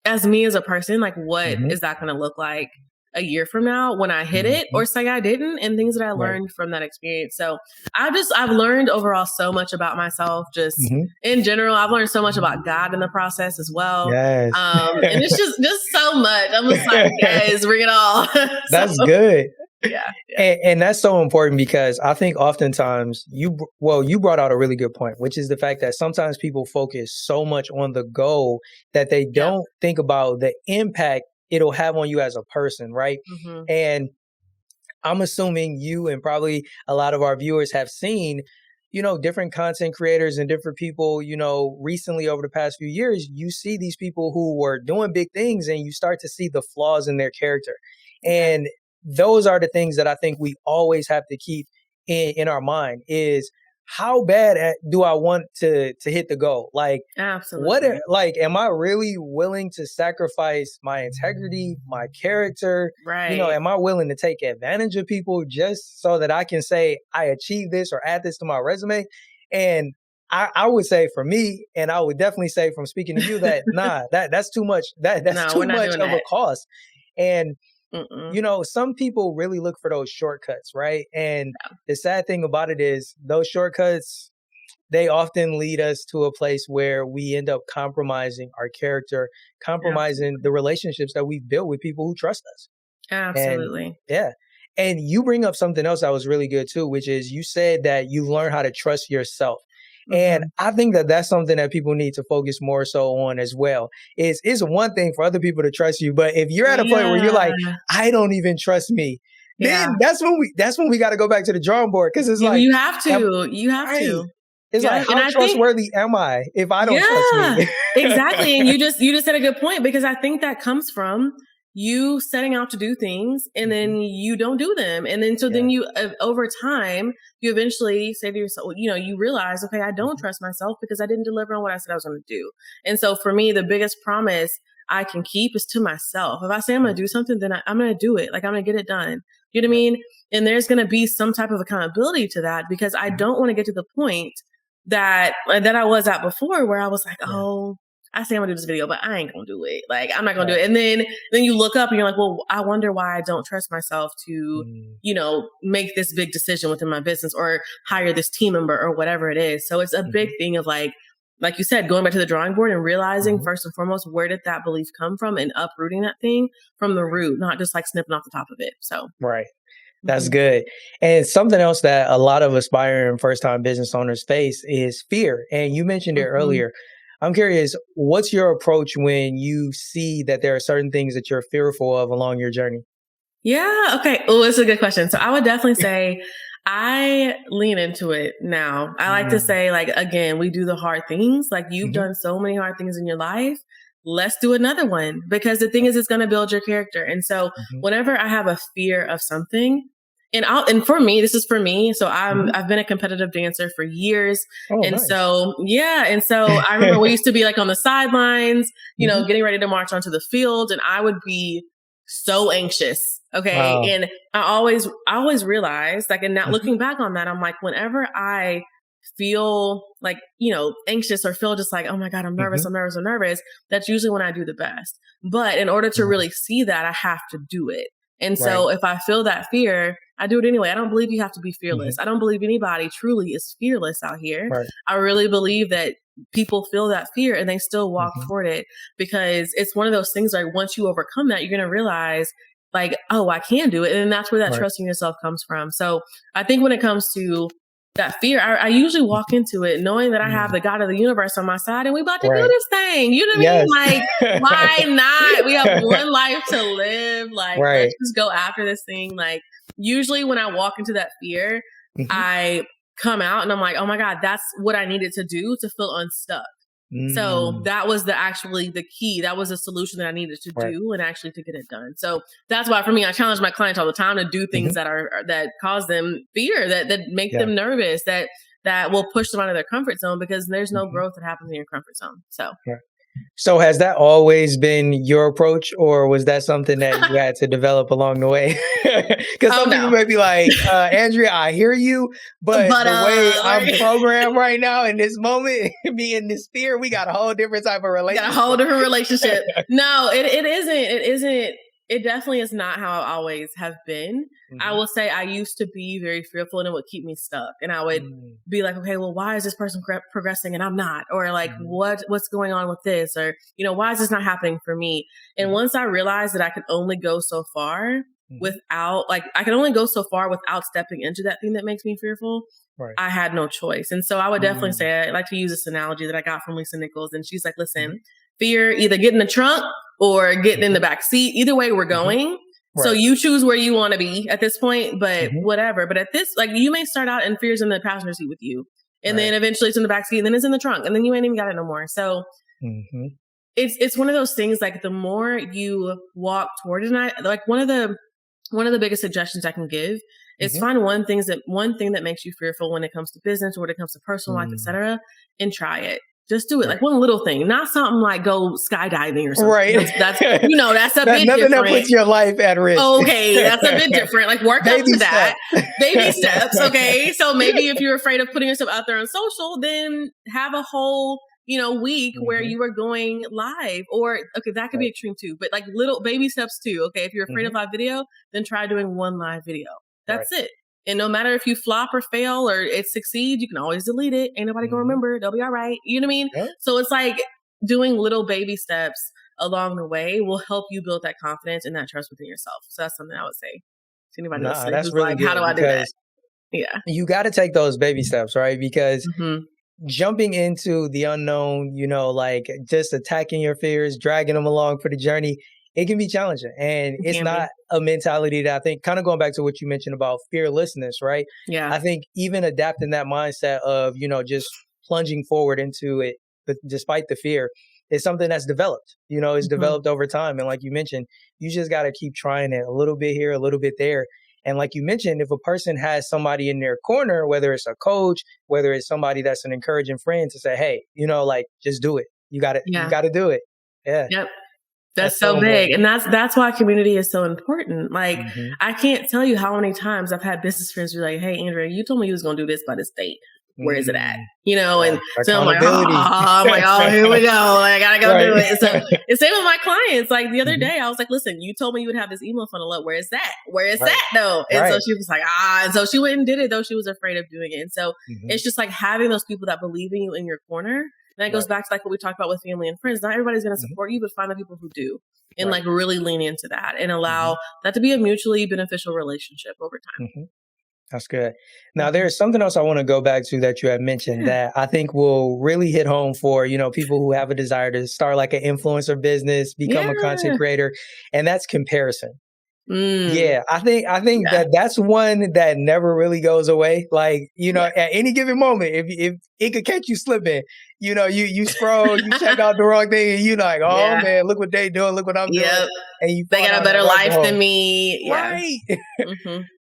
as me as a person, like what is that going to look like a year from now when I hit it, or say I didn't, and things that I learned from that experience. So I've learned overall so much about myself, just in general. I've learned so much about God in the process as well. And it's just so much. I'm just like, guys, bring it all. That's good. Yeah. And that's so important, because I think oftentimes you brought out a really good point, which is the fact that sometimes people focus so much on the goal that they don't think about the impact it'll have on you as a person, right? And I'm assuming you and probably a lot of our viewers have seen, you know, different content creators and different people, you know, recently over the past few years, you see these people who were doing big things and you start to see the flaws in their character. And those are the things that I think we always have to keep in our mind is, how bad do I want to hit the goal? Like, absolutely. Am I really willing to sacrifice my integrity, my character? Right. You know, am I willing to take advantage of people just so that I can say I achieved this or add this to my resume? And I would say for me, and I would definitely say from speaking to you that, that's too much. That's too much of a cost. And Mm-mm. you know, some people really look for those shortcuts, right? And the sad thing about it is those shortcuts, they often lead us to a place where we end up compromising our character, compromising the relationships that we've built with people who trust us. And Absolutely. yeah. And you bring up something else that was really good too, which is you said that you learn how to trust yourself. And I think that that's something that people need to focus more so on as well. It's one thing for other people to trust you, but if you're at a point where you're like, I don't even trust me, then that's when we got to go back to the drawing board, because it's like you have to. It's like, how trustworthy am I if I don't trust me? Exactly. And you just said a good point, because I think that comes from you setting out to do things and then you don't do them. And then, then you, over time, you eventually say to yourself, you know, you realize, okay, I don't trust myself because I didn't deliver on what I said I was going to do. And so for me, the biggest promise I can keep is to myself. If I say I'm going to do something, then I'm going to do it. Like, I'm going to get it done. You know what I mean? And there's going to be some type of accountability to that, because I don't want to get to the point that I was at before, where I was like, oh, I say I'm gonna do this video, but I ain't gonna do it. Like, I'm not gonna do it. And then you look up and you're like, well, I wonder why I don't trust myself to, you know, make this big decision within my business or hire this team member or whatever it is. So it's a big thing of like you said, going back to the drawing board and realizing first and foremost, where did that belief come from, and uprooting that thing from the root, not just like snipping off the top of it. So That's good. And something else that a lot of aspiring first-time business owners face is fear. And you mentioned it earlier. I'm curious, what's your approach when you see that there are certain things that you're fearful of along your journey? Yeah. Okay. Oh, it's a good question. So I would definitely say I lean into it now. I like to say, like, again, we do the hard things. Like, you've done so many hard things in your life. Let's do another one, because the thing is, it's going to build your character. And so whenever I have a fear of something, and for me, this is for me. So I've been a competitive dancer for years. So I remember we used to be like on the sidelines, you know, getting ready to march onto the field, and I would be so anxious. Okay. Wow. And I always realized, like, and now looking back on that, I'm like, whenever I feel like, you know, anxious or feel just like, oh my God, I'm nervous, I'm nervous, that's usually when I do the best. But in order to really see that, I have to do it. And so if I feel that fear, I do it anyway. I don't believe you have to be fearless. I don't believe anybody truly is fearless out here. I really believe that people feel that fear and they still walk toward it, because it's one of those things like, once you overcome that, you're going to realize, like, oh, I can do it. And that's where that trusting yourself comes from. So I think when it comes to that fear, I usually walk into it knowing that I have the God of the universe on my side, and we about to do this thing. You know what I mean? Like, why not? We have one life to live. Like, let's just go after this thing. Like, usually when I walk into that fear, I come out and I'm like, oh my God, that's what I needed to do to feel unstuck. So that was the key. That was a solution that I needed to do and actually to get it done. So that's why for me, I challenge my clients all the time to do things that cause them fear, that make them nervous, that will push them out of their comfort zone, because there's no growth that happens in your comfort zone. So has that always been your approach, or was that something that you had to develop along the way? Because some people may be like, Andrea, I hear you, but the way I'm programmed right now in this moment, me in this fear, we got a whole different type of relationship. No, it isn't. It definitely is not how I always have been. I will say I used to be very fearful, and it would keep me stuck. And I would be like, okay, well, why is this person progressing and I'm not? Or like, what's going on with this? Or, you know, why is this not happening for me? And once I realized that I could only go so far without stepping into that thing that makes me fearful, I had no choice. And so I would definitely say, I like to use this analogy that I got from Lisa Nichols. And she's like, listen, fear, either get in the trunk or getting in the back seat. Either way, we're going. So you choose where you want to be at this point, but whatever. But at this, like, you may start out and fear's in the passenger seat with you, and then eventually it's in the back seat, and then it's in the trunk, and then you ain't even got it no more. So it's one of those things, like, the more you walk toward it, and I like one of the biggest suggestions I can give is find one thing that makes you fearful when it comes to business or when it comes to personal life, etc., and try it. Just do it. Like, one little thing, not something like go skydiving or something. That's you know, that's a bit nothing different. That puts your life at risk. Okay, that's a bit different. Like, work up to that. Baby steps. Okay, so maybe if you're afraid of putting yourself out there on social, then have a whole, week where you are going live, or okay, that could be extreme too, but like little baby steps too. Okay. If you're afraid of live video, then try doing one live video. That's it. And no matter if you flop or fail or it succeeds, you can always delete it. Ain't nobody gonna remember. They'll be all right. You know what I mean? Yep. So it's like doing little baby steps along the way will help you build that confidence and that trust within yourself. So that's something I would say to anybody listening who's really like, how do I do that? Yeah. You got to take those baby steps, right? Because jumping into the unknown, like just attacking your fears, dragging them along for the journey, it can be challenging. And it's not a mentality that I think, kind of going back to what you mentioned about fearlessness, right? Yeah. I think even adapting that mindset of, just plunging forward into it, but despite the fear, is something that's developed, it's developed over time. And like you mentioned, you just got to keep trying it a little bit here, a little bit there. And like you mentioned, if a person has somebody in their corner, whether it's a coach, whether it's somebody that's an encouraging friend to say, hey, just do it. You got to do it. Yeah. Yep. That's so big. And that's why community is so important. Like, I can't tell you how many times I've had business friends who are like, hey, Andrea, you told me you was going to do this by this date. Where is it at? And so I'm like, oh, here we go. Like, I gotta go do it. So it's same with my clients. Like the other day, I was like, listen, you told me you would have this email funnel up. Where is that? Where is that though? And so she was like, and so she went and did it, though she was afraid of doing it. And so it's just like having those people that believe in you in your corner. And that goes back to like what we talked about with family and friends. Not everybody's going to support you, but find the people who do and like really lean into that and allow that to be a mutually beneficial relationship over time. That's good. Now, there's something else I want to go back to that you had mentioned that I think will really hit home for, people who have a desire to start like an influencer business, become a content creator, and that's comparison. Yeah, I think that's one that never really goes away. Like, at any given moment, if it could catch you slipping, you scroll, you check out the wrong thing, and you're like, oh man, look what they doing, look what I'm doing. And they got a better life than me. Right.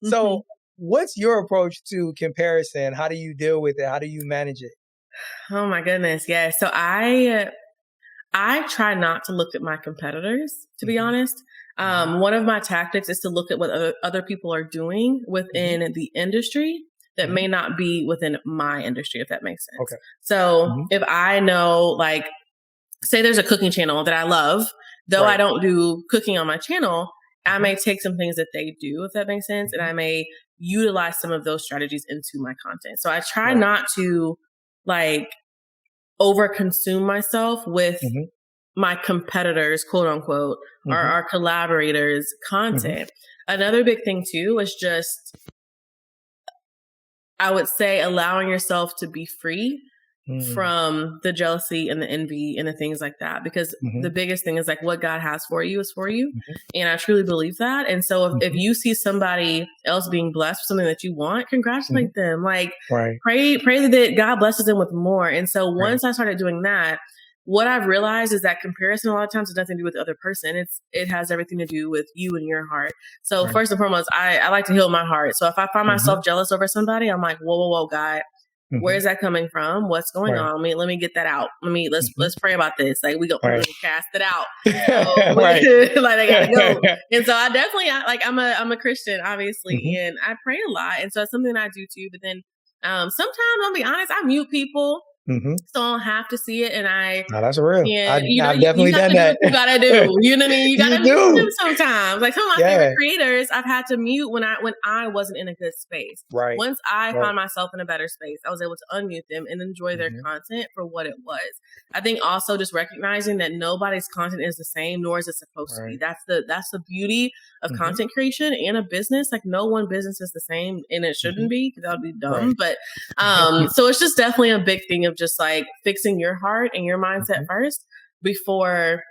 So what's your approach to comparison? How do you deal with it? How do you manage it? Oh my goodness. Yeah. So I try not to look at my competitors, to be honest. One of my tactics is to look at what other people are doing within the industry that may not be within my industry, if that makes sense. Okay. So if I know, like, say there's a cooking channel that I love, though I don't do cooking on my channel, I may take some things that they do, if that makes sense, and I may utilize some of those strategies into my content. So I try not to like over consume myself with my competitors, quote unquote, or our collaborators' content. Another big thing too is just, I would say, allowing yourself to be free from the jealousy and the envy and the things like that. Because the biggest thing is like what God has for you is for you. And I truly believe that. And so if you see somebody else being blessed with something that you want, congratulate them. Like pray that God blesses them with more. And so once I started doing that, what I've realized is that comparison a lot of times has nothing to do with the other person. It has everything to do with you and your heart. So first and foremost, I like to heal my heart. So if I find myself jealous over somebody, I'm like, whoa, God. Where is that coming from? What's going on? Let me get that out. Let's pray about this. Like we cast it out. So, like I gotta go. And so I definitely I'm a Christian, obviously, and I pray a lot. And so it's something I do too. But then sometimes I'll be honest, I mute people. So I don't have to see it, and that's real. I've definitely done that. You gotta do. You know what I mean? You gotta mute them sometimes. Like some of my favorite creators, I've had to mute when I wasn't in a good space. Right. Once I found myself in a better space, I was able to unmute them and enjoy their content for what it was. I think also just recognizing that nobody's content is the same, nor is it supposed to be. That's the beauty of content creation and a business. Like no one business is the same, and it shouldn't be, because that would be dumb. But so it's just definitely a big thing of just like fixing your heart and your mindset first before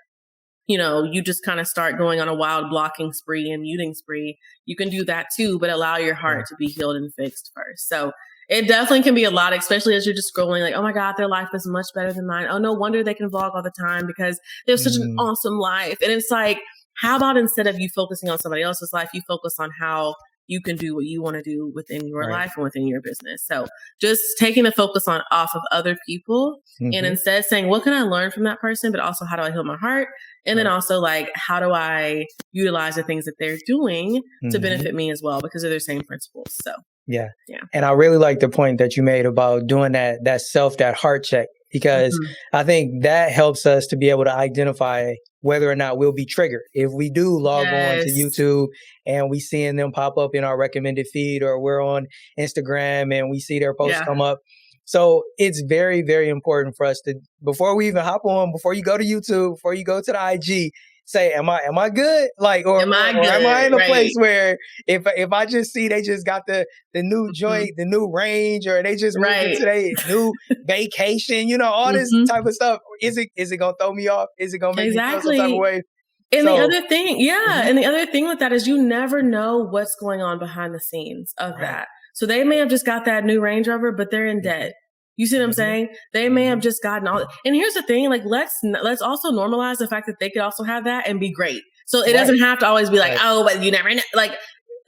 you just kind of start going on a wild blocking spree and muting spree. You can do that too, but allow your heart to be healed and fixed first. So it definitely can be a lot, especially as you're just scrolling like, oh my God, their life is much better than mine. Oh, no wonder they can vlog all the time because they have such an awesome life. And it's like, how about instead of you focusing on somebody else's life, you focus on how you can do what you want to do within your life and within your business. So just taking the focus off of other people and instead saying, what can I learn from that person? But also, how do I heal my heart? And then also like, how do I utilize the things that they're doing to benefit me as well? Because of their same principles. So yeah. And I really like the point that you made about doing that heart check because I think that helps us to be able to identify whether or not we'll be triggered. If we do log on to YouTube and we seeing them pop up in our recommended feed, or we're on Instagram and we see their posts come up. So it's very, very important for us to, before we even hop on, before you go to YouTube, before you go to the IG, say, am I good? Like, or am I in a place where if I just see they just got the new joint, the new range, or they just moved into their new vacation, all this type of stuff, is it gonna throw me off? Is it gonna make me feel some type of way? And the other thing, and the other thing with that is you never know what's going on behind the scenes of that. So they may have just got that new Range Rover, but they're in debt. You see what I'm saying? They may have just gotten all. And here's the thing: like, let's also normalize the fact that they could also have that and be great. So it doesn't have to always be like, oh, but you never know. Like,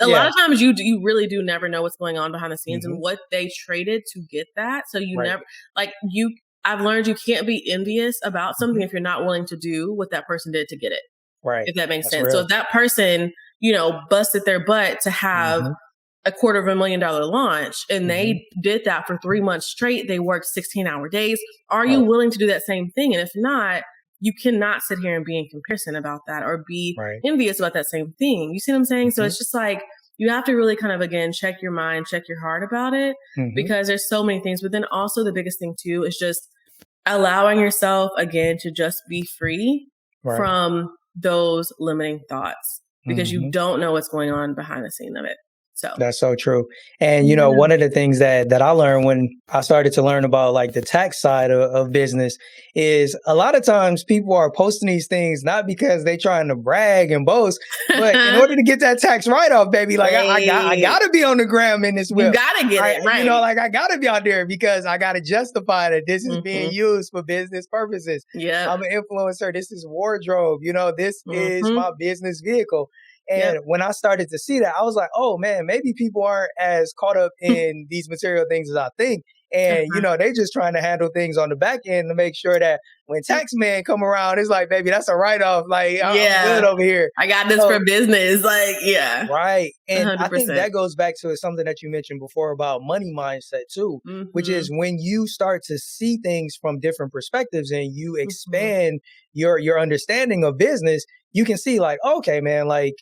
a lot of times you really do never know what's going on behind the scenes and what they traded to get that. So you never I've learned you can't be envious about something if you're not willing to do what that person did to get it. Right. If that makes sense. Real. So if that person, busted their butt to have a $250,000 launch and they did that for 3 months straight, they worked 16-hour days. Are you willing to do that same thing? And if not, you cannot sit here and be in comparison about that or be envious about that same thing. You see what I'm saying? So it's just like, you have to really kind of, again, check your mind, check your heart about it, because there's so many things. But then also the biggest thing too is just allowing yourself, again, to just be free from those limiting thoughts, because you don't know what's going on behind the scene of it. So that's so true. And, one of the things that I learned when I started to learn about like the tax side of business is a lot of times people are posting these things not because they trying to brag and boast, but in order to get that tax write-off, baby, like I got to be on the gram in this whip. You got to get it, right? I got to be out there because I got to justify that this is being used for business purposes. Yeah, I'm an influencer. This is wardrobe. This is my business vehicle. And when I started to see that, I was like, oh, man, maybe people aren't as caught up in these material things as I think. And, they just trying to handle things on the back end to make sure that when tax man come around, it's like, baby, that's a write-off. Like, I'm good over here. I got this for business. Like, Right. And 100%. I think that goes back to something that you mentioned before about money mindset too, which is when you start to see things from different perspectives and you expand your understanding of business, you can see like, okay, man, like,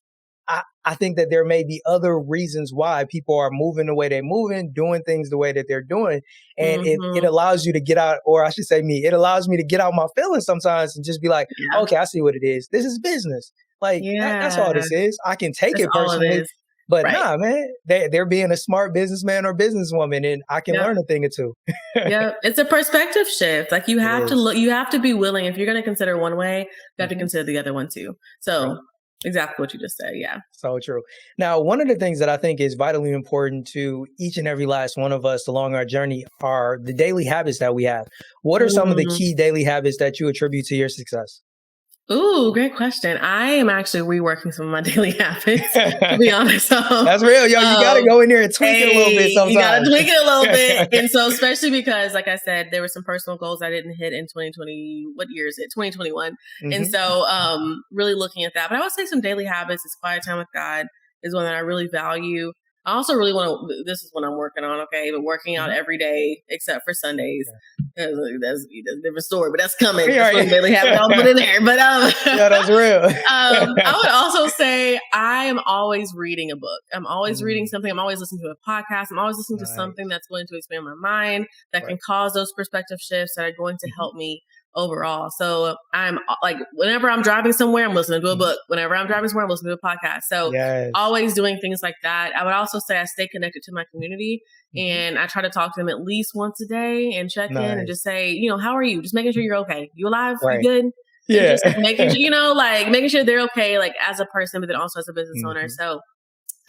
I think that there may be other reasons why people are moving the way they're moving, doing things the way that they're doing. And it allows you to get out, or I should say it allows me to get out my feelings sometimes and just be like, okay, I see what it is. This is business. Like, that's all this is. I can take it personally. But nah, man, they're being a smart businessman or businesswoman, and I can learn a thing or two. It's a perspective shift. Like you have to look, you have to be willing. If you're going to consider one way, you have to consider the other one too. So exactly what you just said. Yeah. So true. Now, one of the things that I think is vitally important to each and every last one of us along our journey are the daily habits that we have. What are some of the key daily habits that you attribute to your success? Ooh, great question. I am actually reworking some of my daily habits, to be honest. That's real. Yo, you got to go in there and tweak it a little bit sometimes. You got to tweak it a little bit. And so especially because, like I said, there were some personal goals I didn't hit in 2020. What year is it? 2021. And so really looking at that. But I would say some daily habits is quiet time with God is one that I really value. I also really want to, this is what I'm working on, okay? But working out every day except for Sundays. That's a different story, but that's coming. That's one daily habit I'll put in there. But that's real. I would also say I am always reading a book. I'm always reading something. I'm always listening to a podcast. I'm always listening to something that's going to expand my mind, that can cause those perspective shifts that are going to help me overall. So I'm like, whenever I'm driving somewhere, I'm listening to a book. Whenever I'm driving somewhere, I'm listening to a podcast. So always doing things like that. I would also say I stay connected to my community and I try to talk to them at least once a day and check in and just say, how are you? Just making sure you're okay. You alive? You good? Yeah. Just making sure, making sure they're okay, like as a person, but then also as a business owner. So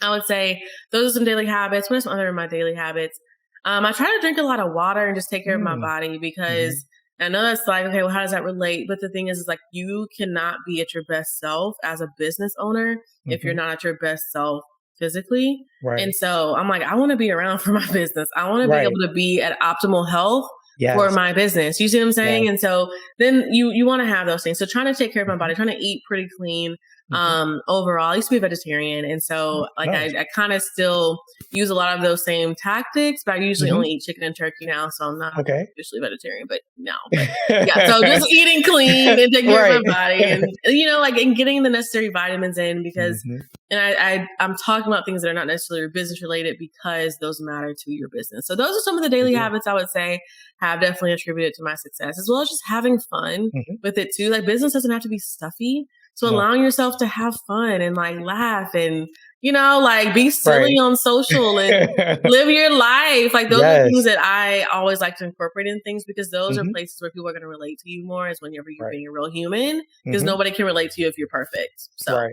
I would say those are some daily habits. What are some other of my daily habits? I try to drink a lot of water and just take care of my body because I know that's like, okay, well, how does that relate? But the thing is like, you cannot be at your best self as a business owner if you're not at your best self physically. And so I'm like, I want to be around for my business. I want to be able to be at optimal health for my business. You see what I'm saying? And so then you want to have those things. So trying to take care of my body, trying to eat pretty clean, Overall, I used to be a vegetarian. And so like Nice. I kind of still use a lot of those same tactics, but I usually only eat chicken and turkey now. So I'm not officially vegetarian, but no. But yeah, so just eating clean and taking care of my body and, and getting the necessary vitamins in because, and I'm talking about things that are not necessarily business related because those matter to your business. So those are some of the daily habits I would say have definitely attributed to my success, as well as just having fun with it too. Like business doesn't have to be stuffy. So allowing yourself to have fun and like laugh and, be silly on social and live your life. Like those are things that I always like to incorporate in things because those are places where people are going to relate to you more is whenever you're being a real human because nobody can relate to you if you're perfect. So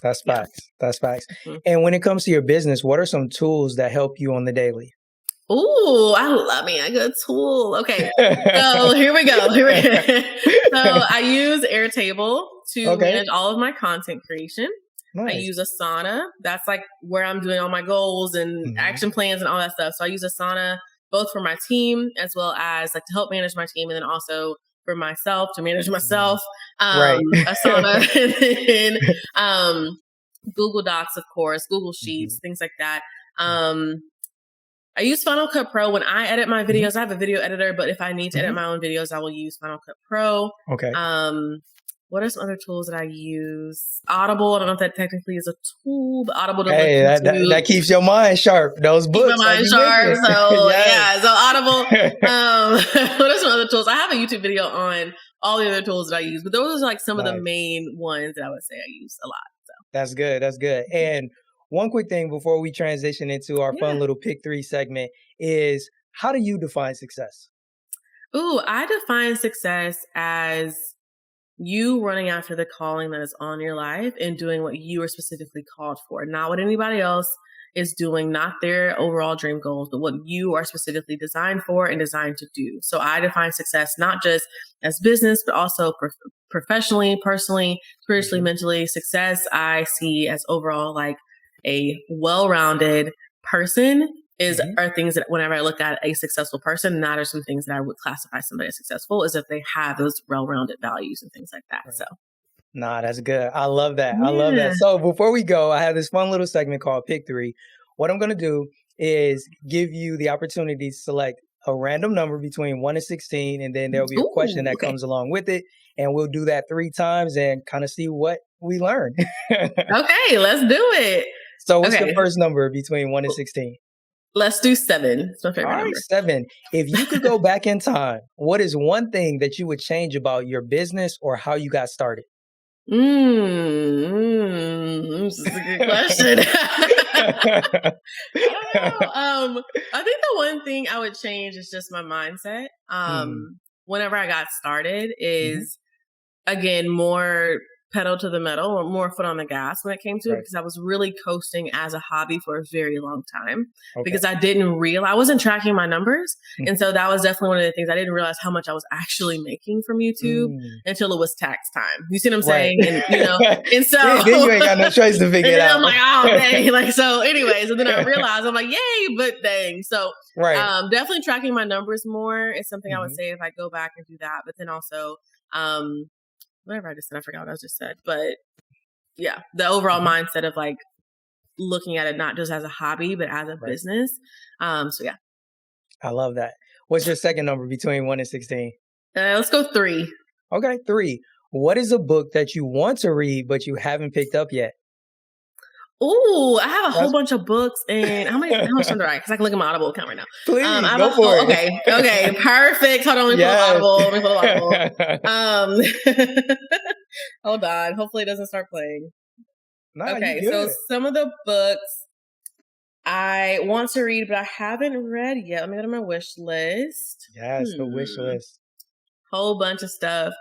that's facts. That's facts. And when it comes to your business, what are some tools that help you on the daily? Ooh, I love me a good tool. Okay, so here we go. So I use Airtable to manage all of my content creation. Nice. I use Asana. That's like where I'm doing all my goals and action plans and all that stuff. So I use Asana both for my team as well as like to help manage my team and then also for myself to manage myself. Asana and then Google Docs, of course, Google Sheets, things like that. I use Final Cut Pro when I edit my videos. I have a video editor, but if I need to edit my own videos, I will use Final Cut Pro. Okay. What are some other tools that I use? Audible. I don't know if that technically is a tool, but Audible. That keeps your mind sharp. Those books. Keep my mind sharp. So so Audible. What are some other tools? I have a YouTube video on all the other tools that I use, but those are like some of the main ones that I would say I use a lot. So that's good. That's good. And one quick thing before we transition into our fun little pick 3 segment is how do you define success? Ooh, I define success as you running after the calling that is on your life and doing what you are specifically called for, not what anybody else is doing, not their overall dream goals, but what you are specifically designed for and designed to do. So I define success not just as business, but also professionally, personally, spiritually, mentally. Success I see as overall like a well-rounded person are things that whenever I look at a successful person, that are some things that I would classify somebody as successful is if they have those well-rounded values and things like that. So. Nah, that's good. I love that. I love that. So before we go, I have this fun little segment called Pick 3. What I'm going to do is give you the opportunity to select a random number between 1 and 16, and then there'll be a question that comes along with it. And we'll do that 3 times and kind of see what we learn. Okay, let's do it. So what's the first number between 1 and 16? Let's do 7. It's my favorite number. All right, 7. If you could go back in time, what is one thing that you would change about your business or how you got started? This is a good question. I don't know. I think the one thing I would change is just my mindset. Whenever I got started is, again, more pedal to the metal or more foot on the gas when it came to it because I was really coasting as a hobby for a very long time because I didn't realize I wasn't tracking my numbers. And so that was definitely one of the things I didn't realize how much I was actually making from YouTube until it was tax time. You see what I'm saying? And and so then you ain't got no choice to figure it out. I'm like, oh dang. Like so anyways, and then I realized I'm like, yay, but dang. So definitely tracking my numbers more is something I would say if I go back and do that. But then also whatever I just said, I forgot what I just said, but yeah, the overall mindset of like looking at it not just as a hobby, but as a business. So yeah. I love that. What's your second number between 1 and 16? Let's go 3. Okay, 3. What is a book that you want to read, but you haven't picked up yet? Ooh, I have a whole bunch of books, and how much time do I? Because I can look at my Audible account right now. Please, go for it. Okay, perfect. Hold on, let me pull Audible. Hold on. Hopefully it doesn't start playing. Nah, okay, so some of the books I want to read, but I haven't read yet. Let me go to my wish list. Yes, the wish list. Whole bunch of stuff.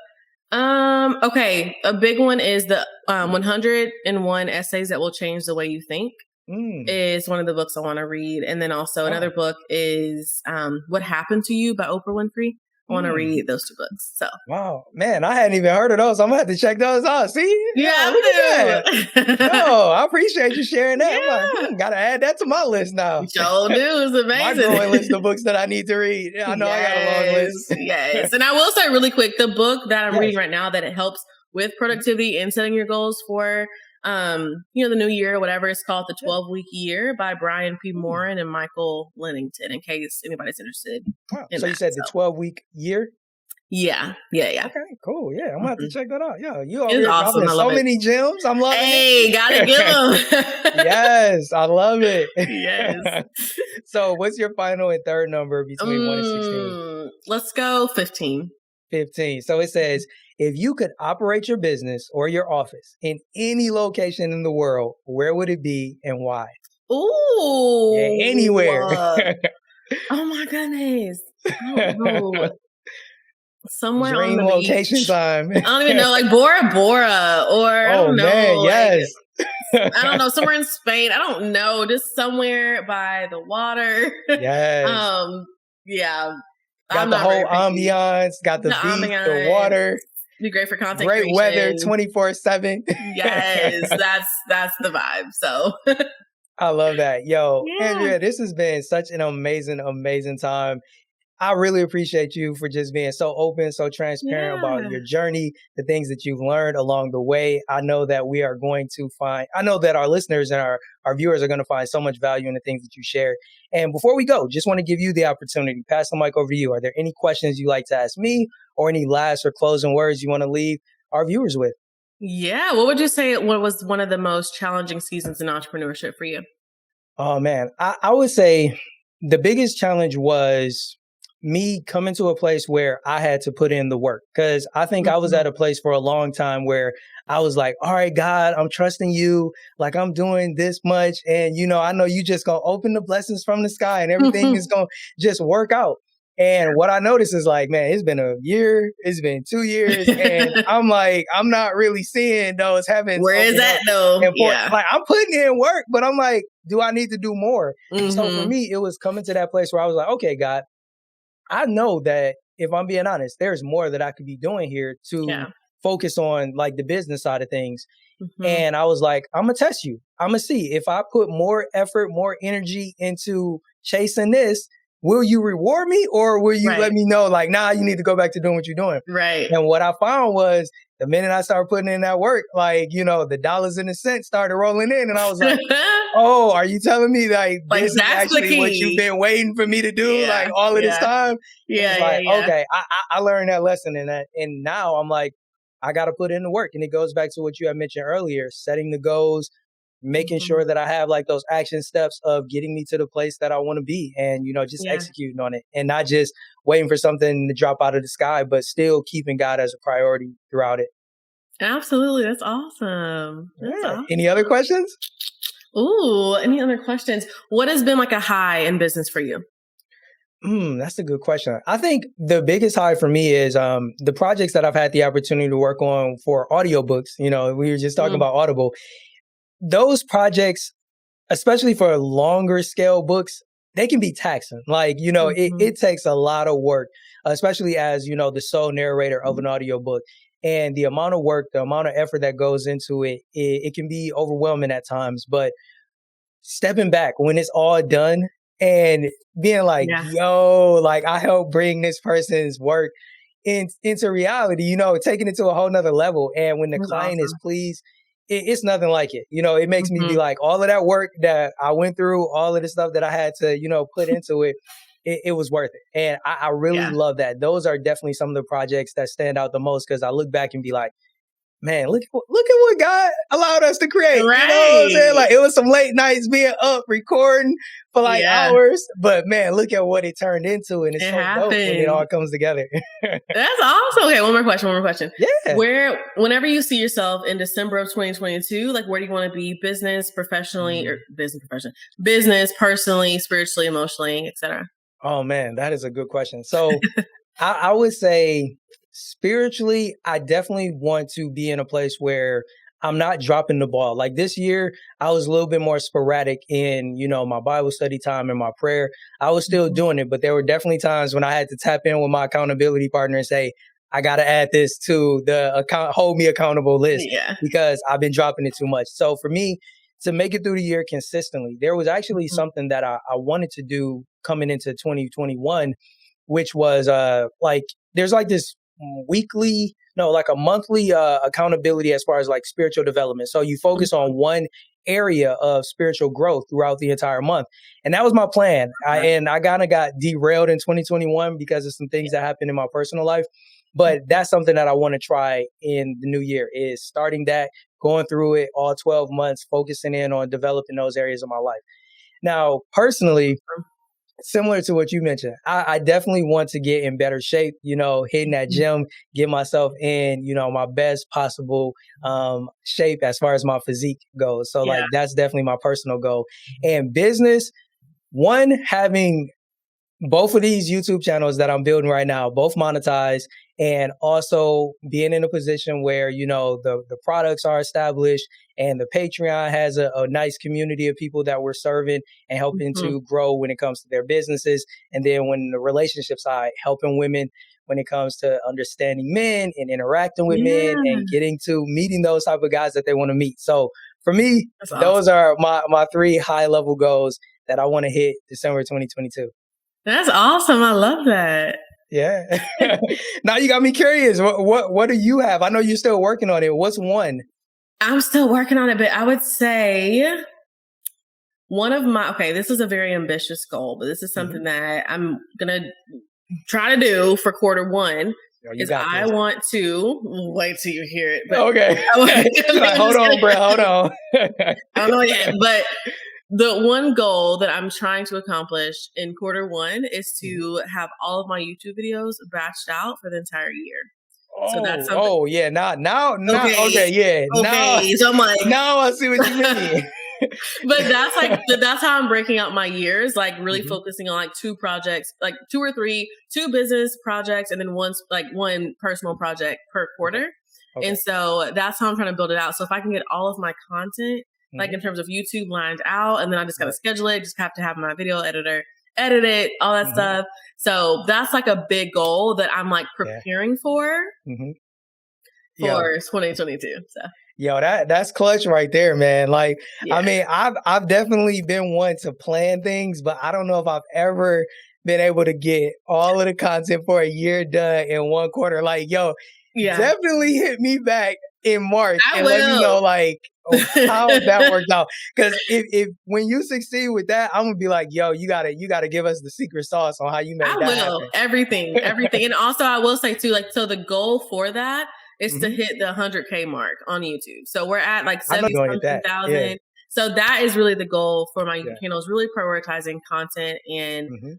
Okay. A big one is the 101 Essays That Will Change the Way You Think is one of the books I want to read. And then also another book is What Happened to You by Oprah Winfrey. I want to read those 2 books. So wow, man, I hadn't even heard of those. I'm gonna have to check those out. See, yeah, look at that. No, I appreciate you sharing that. I'm like, gotta add that to my list now. Sure do. It's amazing. My growing list of books that I need to read. I know I got a long list. Yes, and I will say really quick, the book that I'm reading right now that it helps with productivity and setting your goals for, the new year, whatever it's called, the 12-week year by Brian P. Moran and Michael Lennington, in case anybody's interested. Wow. So you said the 12-week year? Yeah. Okay, cool. Yeah, I'm gonna have to check that out. Yeah, you over It's here awesome. dropping so many gems. I'm loving it. Hey, gotta give them. Yes, I love it. Yes. So what's your final and third number between 1 and 16? Let's go 15. 15. So it says, if you could operate your business or your office in any location in the world, where would it be and why? Ooh. Yeah, anywhere. Oh my goodness. I don't know. Somewhere Dream on the location beach. time. I don't even know, like Bora Bora, or I don't know, man, yes. I don't know, somewhere in Spain. I don't know, just somewhere by the water. Yes. Yeah. Got the whole ambiance, got the beach, the water. Be great for content Great creation. weather, 24/7. Yes, that's the vibe. So I love that. Yo, Yeah. Andrea, this has been such an amazing, amazing time. I really appreciate you for just being so open, so transparent about your journey, the things that you've learned along the way. I know that we are going to I know that our listeners and our viewers are going to find so much value in the things that you share. And before we go, just want to give you the opportunity, pass the mic over to you. Are there any questions you'd like to ask me or any last or closing words you want to leave our viewers with? Yeah. What would you say what was one of the most challenging seasons in entrepreneurship for you? Oh, man. I would say the biggest challenge was me coming to a place where I had to put in the work, because I think I was at a place for a long time where I was like, all right, God, I'm trusting you. Like, I'm doing this much. And, I know you just going to open the blessings from the sky and everything is going to just work out. And what I noticed is like, man, it's been a year, it's been 2 years. And I'm like, I'm not really seeing those having. Where is that though? Yeah. Like, I'm putting in work, but I'm like, do I need to do more? So for me, it was coming to that place where I was like, okay, God, I know that if I'm being honest, there's more that I could be doing here to focus on like the business side of things. And I was like, I'm going to test you. I'm going to see if I put more effort, more energy into chasing this, will you reward me or will you let me know like, nah, you need to go back to doing what you're doing? Right. And what I found was the minute I started putting in that work, like, the dollars and the cents started rolling in. And I was like, oh, are you telling me like this is actually what you've been waiting for me to do like all of this time? Okay, I learned that lesson in that. And now I'm like, I got to put in the work. And it goes back to what you had mentioned earlier, setting the goals, making sure that I have like those action steps of getting me to the place that I want to be and, just executing on it and not just waiting for something to drop out of the sky, but still keeping God as a priority throughout it. Absolutely. That's awesome. Awesome. Any other questions? Ooh, any other questions? What has been like a high in business for you? That's a good question. I think the biggest high for me is the projects that I've had the opportunity to work on for audiobooks. We were just talking about Audible. Those projects, especially for longer scale books, they can be taxing. Like, it takes a lot of work, especially as, the sole narrator of an audiobook. And the amount of work, the amount of effort that goes into it, it can be overwhelming at times. But stepping back when it's all done and being like, yo, like I helped bring this person's work into reality, taking it to a whole nother level. And when the client is pleased, it's nothing like it. It makes me be like, all of that work that I went through, all of the stuff that I had to, put into it, it was worth it. And I really love that. Those are definitely some of the projects that stand out the most because I look back and be like, man, look at what God allowed us to create. Right. You know what I'm saying? Like, it was some late nights being up recording for like hours, but man, look at what it turned into. And it's so dope when it all comes together. That's awesome. Okay, one more question. Yeah. Whenever you see yourself in December of 2022, like where do you want to be business, professionally, or business, personally, spiritually, emotionally, etc.? Oh man, that is a good question. So I would say spiritually, I definitely want to be in a place where I'm not dropping the ball. Like this year, I was a little bit more sporadic in, my Bible study time and my prayer. I was still doing it, but there were definitely times when I had to tap in with my accountability partner and say, I got to add this to the hold me accountable list because I've been dropping it too much. So for me, to make it through the year consistently, there was actually something that I wanted to do coming into 2021, which was like, there's like this weekly No, like a monthly accountability as far as like spiritual development. So you focus on one area of spiritual growth throughout the entire month. And that was my plan. And I kind of got derailed in 2021 because of some things that happened in my personal life. But that's something that I want to try in the new year, is starting that, going through it all 12 months, focusing in on developing those areas of my life. Now, personally, similar to what you mentioned, I definitely want to get in better shape, hitting that gym, get myself in, my best possible shape as far as my physique goes. So like, that's definitely my personal goal. And business, one, having both of these YouTube channels that I'm building right now, both monetized, and also being in a position where, the products are established and the Patreon has a nice community of people that we're serving and helping to grow when it comes to their businesses. And then when the relationship side, helping women when it comes to understanding men and interacting with men and getting to meeting those type of guys that they want to meet. So for me, those are my 3 high level goals that I want to hit December 2022. That's awesome. I love that. Yeah. Now you got me curious. What do you have? I know you're still working on it. What's one? I'm still working on it, but I would say this is a very ambitious goal, but this is something that I'm going to try to do for quarter 1. I want to wait till you hear it. But okay. Hold on, bro. Hold on. I don't know yet, but the one goal that I'm trying to accomplish in quarter 1 is to have all of my YouTube videos batched out for the entire year. So that's something. Oh yeah, now, okay, yeah. Okay, so I'm like, now I see what you mean. But that's how I'm breaking out my years, like really focusing on like 2 projects, like 2 or 3, 2 business projects, and then one personal project per quarter. Okay. And so that's how I'm trying to build it out. So if I can get all of my content, like in terms of YouTube, lined out, and then I just got to schedule it, just have to have my video editor edit it, all that stuff. So that's like a big goal that I'm like preparing for 2022. So. Yo, that's clutch right there, man. Like, I mean, I've definitely been one to plan things, but I don't know if I've ever been able to get all of the content for a year done in one quarter. Like, yo, definitely hit me back in March and let me know like how that worked out. Because if when you succeed with that, I'm gonna be like, yo, you gotta give us the secret sauce on how you made that happen. Everything. And also I will say too, like, so the goal for that is to hit the 100K mark on YouTube. So we're at like 70,000. So that is really the goal for my YouTube channel, is really prioritizing content and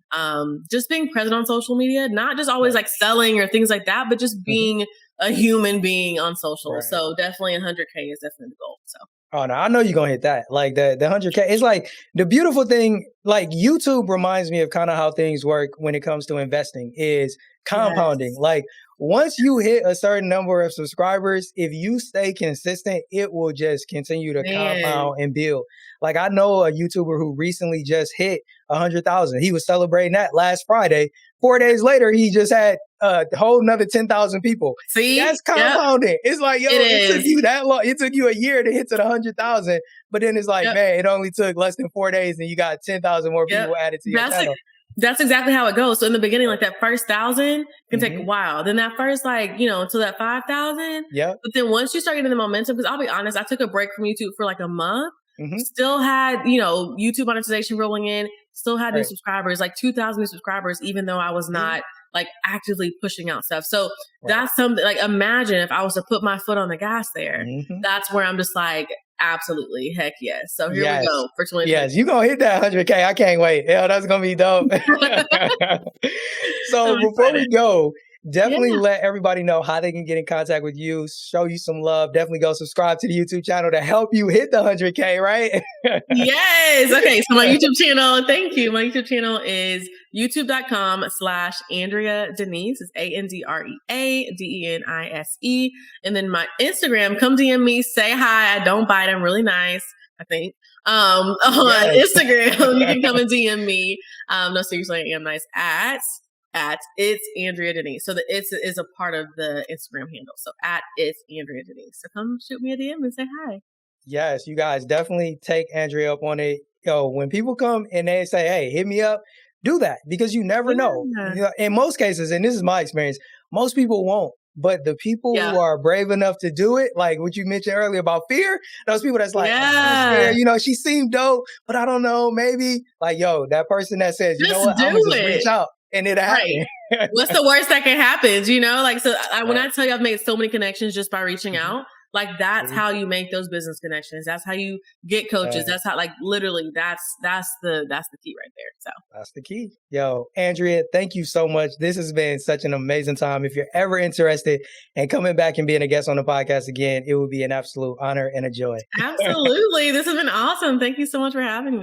just being present on social media, not just always like selling or things like that, but just being a human being on social. Right. So definitely 100K is definitely the goal. So. Oh no, I know you're gonna hit that. Like the 100K. It's like the beautiful thing, like YouTube reminds me of kind of how things work when it comes to investing, is compounding. Like once you hit a certain number of subscribers, if you stay consistent, it will just continue to compound and build. Like I know a YouTuber who recently just hit 100,000. He was celebrating that last Friday. 4 days later, he just had a whole nother 10,000 people. See, that's compounding. Yep. It's like, yo, it took you that long. It took you a year to hit to the 100,000, but then it's like, man, it only took less than 4 days, and you got 10,000 more people added to your channel. That's exactly how it goes. So in the beginning, like that first 1,000 can take a while. Then that first, until that 5,000. Yeah. But then once you start getting the momentum, because I'll be honest, I took a break from YouTube for like a month. Still had, YouTube monetization rolling in. Still had new subscribers, like 2,000 new subscribers, even though I was not like actively pushing out stuff. So that's something, like, imagine if I was to put my foot on the gas there. That's where I'm just like, absolutely, heck yes. So here we go for 2020. Yes, you're going to hit that 100K. I can't wait. Yeah, that's going to be dope. So before we go, definitely let everybody know how they can get in contact with you, show you some love. Definitely go subscribe to the YouTube channel to help you hit the 100K, right? Yes. Okay. So my YouTube channel, thank you. My YouTube channel is youtube.com/Andrea Denise. It's AndreaDenise. And then my Instagram, come DM me, say hi. I don't bite. I'm really nice, I think. On Instagram, you can come and DM me. No, seriously, I am nice at it's Andrea Denise. So the it's is a part of the Instagram handle. So at it's Andrea Denise. So come shoot me a DM and say hi. Yes, you guys definitely take Andrea up on it. Yo, when people come and they say, hey, hit me up, do that, because you never know. In most cases, and this is my experience, most people won't But the people who are brave enough to do it, like what you mentioned earlier about fear, those people that's like, I'm scared, you know, she seemed dope, but I don't know, maybe like, yo, that person that says, you know what, I'm gonna just reach out and it'll happen. Right. What's the worst that can happen? You know, like, so when I tell you I've made so many connections just by reaching out, like that's how you make those business connections. That's how you get coaches. That's how, like, literally that's the key right there. So that's the key. Yo, Andrea, thank you so much. This has been such an amazing time. If you're ever interested in coming back and being a guest on the podcast again, it would be an absolute honor and a joy. Absolutely. This has been awesome. Thank you so much for having me.